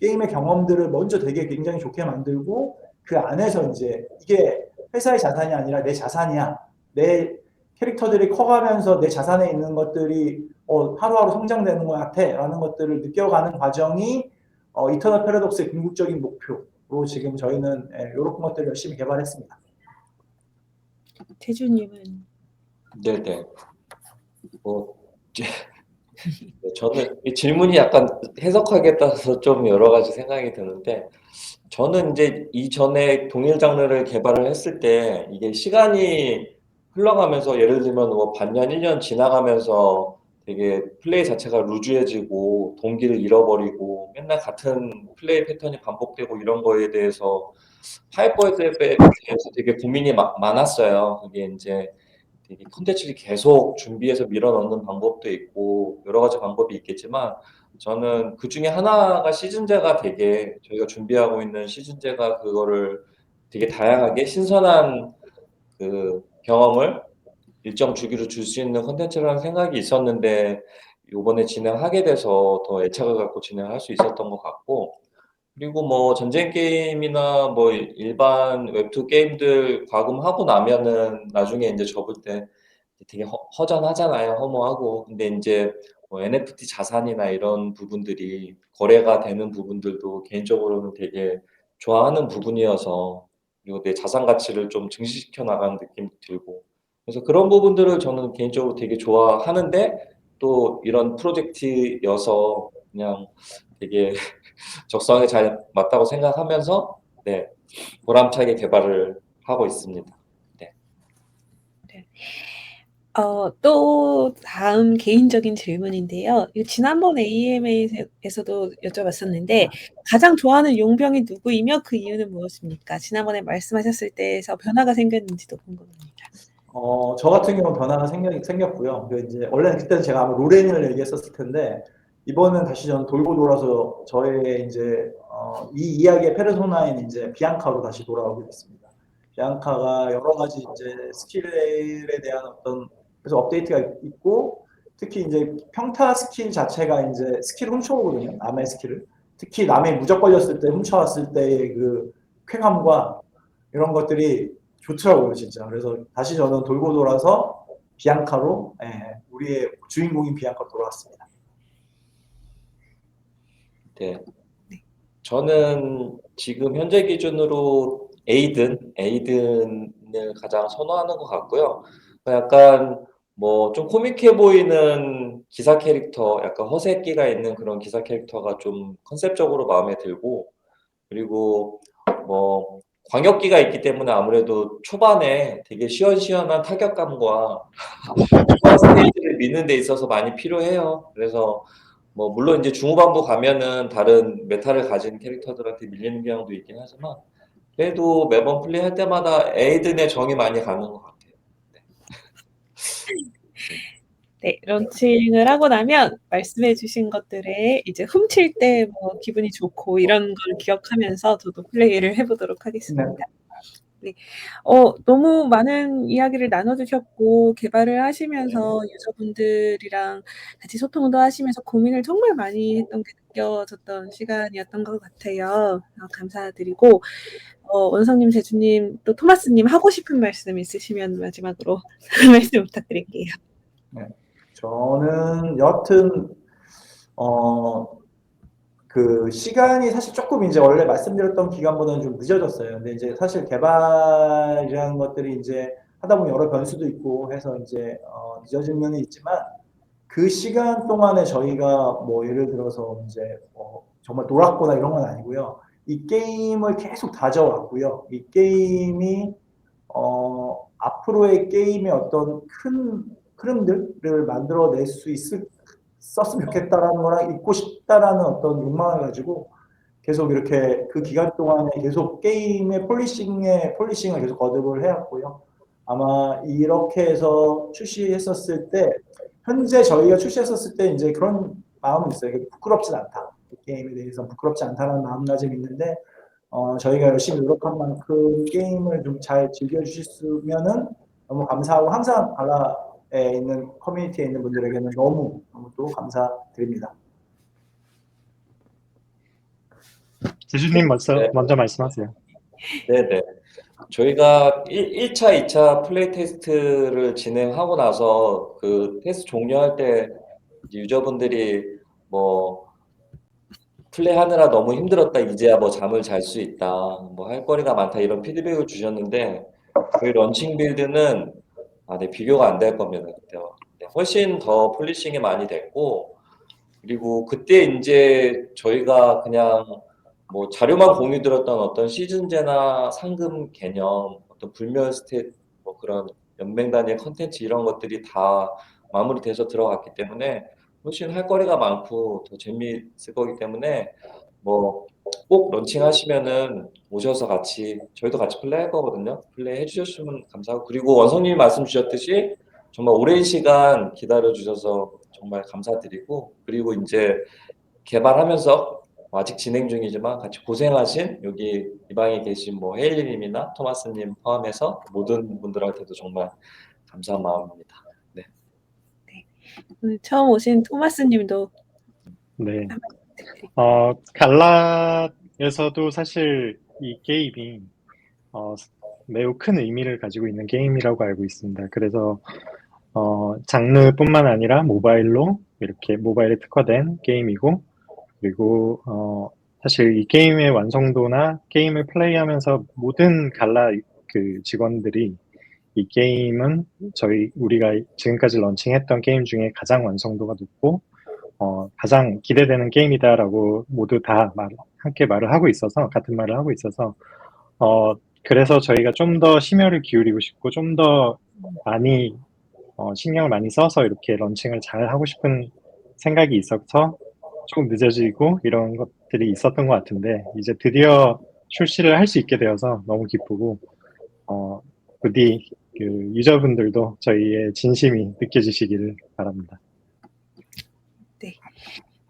게임의 경험들을 먼저 되게 굉장히 좋게 만들고 그 안에서 이제 이게 회사의 자산이 아니라 내 자산이야. 내 캐릭터들이 커가면서 내 자산에 있는 것들이 하루하루 성장되는 것 같아 라는 것들을 느껴가는 과정이 이터널 패러독스의 궁극적인 목표로 지금 저희는 이런 것들을 열심히 개발했습니다. 재준님은? 네네. 저는 이 질문이 약간 해석하기에 따라서 좀 여러 가지 생각이 드는데 저는 이제 이전에 동일 장르를 개발을 했을 때 이게 시간이 흘러가면서 예를 들면 반년, 1년 지나가면서 되게 플레이 자체가 루즈해지고 동기를 잃어버리고 맨날 같은 플레이 패턴이 반복되고 이런 거에 대해서 파이퍼에 대해서 되게 고민이 많았어요. 그게 이제 되게 콘텐츠를 계속 준비해서 밀어넣는 방법도 있고 여러 가지 방법이 있겠지만 저는 그중에 하나가 시즌제가 되게 저희가 준비하고 있는 시즌제가 그거를 되게 다양하게 신선한 그 경험을 일정 주기로 줄 수 있는 콘텐츠라는 생각이 있었는데 요번에 진행하게 돼서 더 애착을 갖고 진행할 수 있었던 것 같고 그리고 전쟁 게임이나 일반 웹툰 게임들 과금하고 나면은 나중에 이제 접을 때 되게 허전하잖아요. 허무하고. 근데 이제 NFT 자산이나 이런 부분들이 거래가 되는 부분들도 개인적으로는 되게 좋아하는 부분이어서 그리고 내 자산 가치를 좀 증식시켜 나가는 느낌도 들고 그래서 그런 부분들을 저는 개인적으로 되게 좋아하는데 또 이런 프로젝트여서 그냥 되게 적성에 잘 맞다고 생각하면서 네, 보람차게 개발을 하고 있습니다. 네. 또 다음 개인적인 질문인데요. 이 지난번 AMA에서도 여쭤봤었는데 가장 좋아하는 용병이 누구이며 그 이유는 무엇입니까? 지난번에 말씀하셨을 때에서 변화가 생겼는지도 궁금합니다. 저 같은 경우는 변화가 생겼고요. 이제 원래는 그때는 제가 아마 로렌을 얘기했었을 텐데 이번은 다시 저는 돌고 돌아서 저의 이제 이 이야기의 페르소나인 이제 비앙카로 다시 돌아오게 됐습니다. 비앙카가 여러 가지 이제 스킬에 대한 어떤 그래서 업데이트가 있고 특히 이제 평타 스킬 자체가 이제 스킬 훔쳐오거든요. 남의 스킬을 특히 남의 무적 걸렸을 때 훔쳐왔을 때의 그 쾌감과 이런 것들이 좋더라고요, 진짜. 그래서 다시 저는 돌고 돌아서 비앙카로, 우리의 주인공인 비앙카로 돌아왔습니다. 네. 저는 지금 현재 기준으로 에이든을 가장 선호하는 것 같고요. 약간 뭐 좀 코믹해 보이는 기사 캐릭터, 약간 허세끼가 있는 그런 기사 캐릭터가 좀 컨셉적으로 마음에 들고, 그리고 뭐 광역기가 있기 때문에 아무래도 초반에 되게 시원시원한 타격감과 초반 스테이지를 미는 데 있어서 많이 필요해요. 그래서 뭐 물론 이제 중후반부 가면은 다른 메타를 가진 캐릭터들한테 밀리는 경향도 있긴 하지만 그래도 매번 플레이할 때마다 에이든의 정이 많이 가는 것 같아요. 네, 런칭을 하고 나면 말씀해 주신 것들에 이제 훔칠 때 뭐 기분이 좋고 이런 걸 기억하면서 저도 플레이를 해 보도록 하겠습니다. 네. 너무 많은 이야기를 나눠 주셨고 개발을 하시면서 유저분들이랑 같이 소통도 하시면서 고민을 정말 많이 했던 게 느껴졌던 시간이었던 것 같아요. 감사드리고 원성님, 제주님, 또 토마스님 하고 싶은 말씀 있으시면 마지막으로 말씀 부탁드릴게요. 네. 저는 여하튼 그 시간이 사실 조금 이제 원래 말씀드렸던 기간보다는 좀 늦어졌어요. 근데 이제 사실 개발이라는 것들이 이제 하다 보면 여러 변수도 있고 해서 이제 늦어진 면이 있지만 그 시간 동안에 저희가 뭐 예를 들어서 이제 정말 놀았거나 이런 건 아니고요. 이 게임을 계속 다져왔고요. 이 게임이 앞으로의 게임의 어떤 큰 흐름들을 만들어낼 수 있었으면 좋겠다라는 거랑 있고 싶다라는 어떤 욕망을 가지고 계속 이렇게 그 기간 동안에 계속 게임의 폴리싱을 계속 거듭을 해왔고요. 아마 이렇게 해서 출시했었을 때 현재 저희가 출시했었을 때 이제 그런 마음은 있어요. 부끄럽진 않다. 이 게임에 대해서 부끄럽지 않다는 마음가짐이 있는데 저희가 열심히 노력한 만큼 게임을 좀 잘 즐겨주셨으면은 너무 감사하고 항상 발라에 있는 커뮤니티에 있는 분들에게는 너무 또 감사드립니다. 제주님 먼저 말씀하세요. 네네. 저희가 1차, 2차 플레이 테스트를 진행하고 나서 그 테스트 종료할 때 유저분들이 뭐 플레이하느라 너무 힘들었다. 이제야 뭐 잠을 잘 수 있다. 뭐 할 거리가 많다. 이런 피드백을 주셨는데 저희 런칭 빌드는 네, 비교가 안 될 겁니다. 그때와. 네, 훨씬 더 폴리싱이 많이 됐고 그리고 그때 이제 저희가 그냥 뭐 자료만 공유 들었던 어떤 시즌제나 상금 개념, 어떤 불멸 스탯, 뭐 그런 연맹 단위의 컨텐츠 이런 것들이 다 마무리돼서 들어갔기 때문에 훨씬 할 거리가 많고 더 재미있을 거기 때문에 뭐 꼭 런칭하시면은 오셔서 같이 저희도 같이 플레이할 거거든요. 플레이 해주셨으면 감사하고 그리고 원성님이 말씀 주셨듯이 정말 오랜 시간 기다려 주셔서 정말 감사드리고 그리고 이제 개발하면서 아직 진행 중이지만 같이 고생하신 여기 이 방에 계신 뭐 헤일리님이나 토마스님 포함해서 모든 분들한테도 정말 감사한 마음입니다. 네. 오늘 처음 오신 토마스님도 네. 갈라에서도 사실 이 게임이 매우 큰 의미를 가지고 있는 게임이라고 알고 있습니다. 그래서 장르뿐만 아니라 모바일로 이렇게 모바일에 특화된 게임이고 그리고 사실 이 게임의 완성도나 게임을 플레이하면서 모든 갈라 그 직원들이 이 게임은 우리가 지금까지 런칭했던 게임 중에 가장 완성도가 높고 가장 기대되는 게임이다라고 모두 다 함께 말을 하고 있어서 같은 말을 하고 있어서 그래서 저희가 좀 더 심혈을 기울이고 싶고 좀 더 많이 신경을 많이 써서 이렇게 런칭을 잘 하고 싶은 생각이 있어서 조금 늦어지고 이런 것들이 있었던 것 같은데 이제 드디어 출시를 할 수 있게 되어서 너무 기쁘고 부디 그 유저분들도 저희의 진심이 느껴지시기를 바랍니다. 네,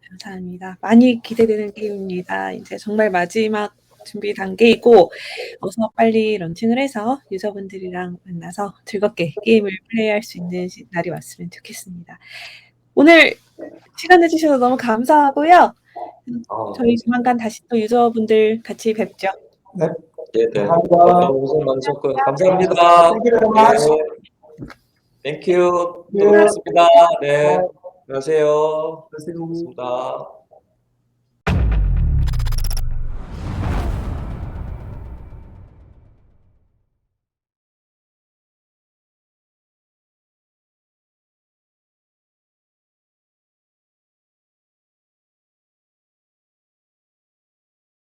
감사합니다. 많이 기대되는 게임입니다. 이제 정말 마지막 준비 단계이고 어서 빨리 런칭을 해서 유저분들이랑 만나서 즐겁게 게임을 플레이할 수 있는 날이 왔으면 좋겠습니다. 오늘 시간 내주셔서 너무 감사하고요. 저희 조만간 다시 또 유저분들 같이 뵙죠. 네. 네. 감사합니다. 너무 고생 많으셨고요. 감사합니다. Thank you very much. 땡큐. 또 뵙겠습니다. 네. 안녕하세요. 안녕하세요. 고맙습니다.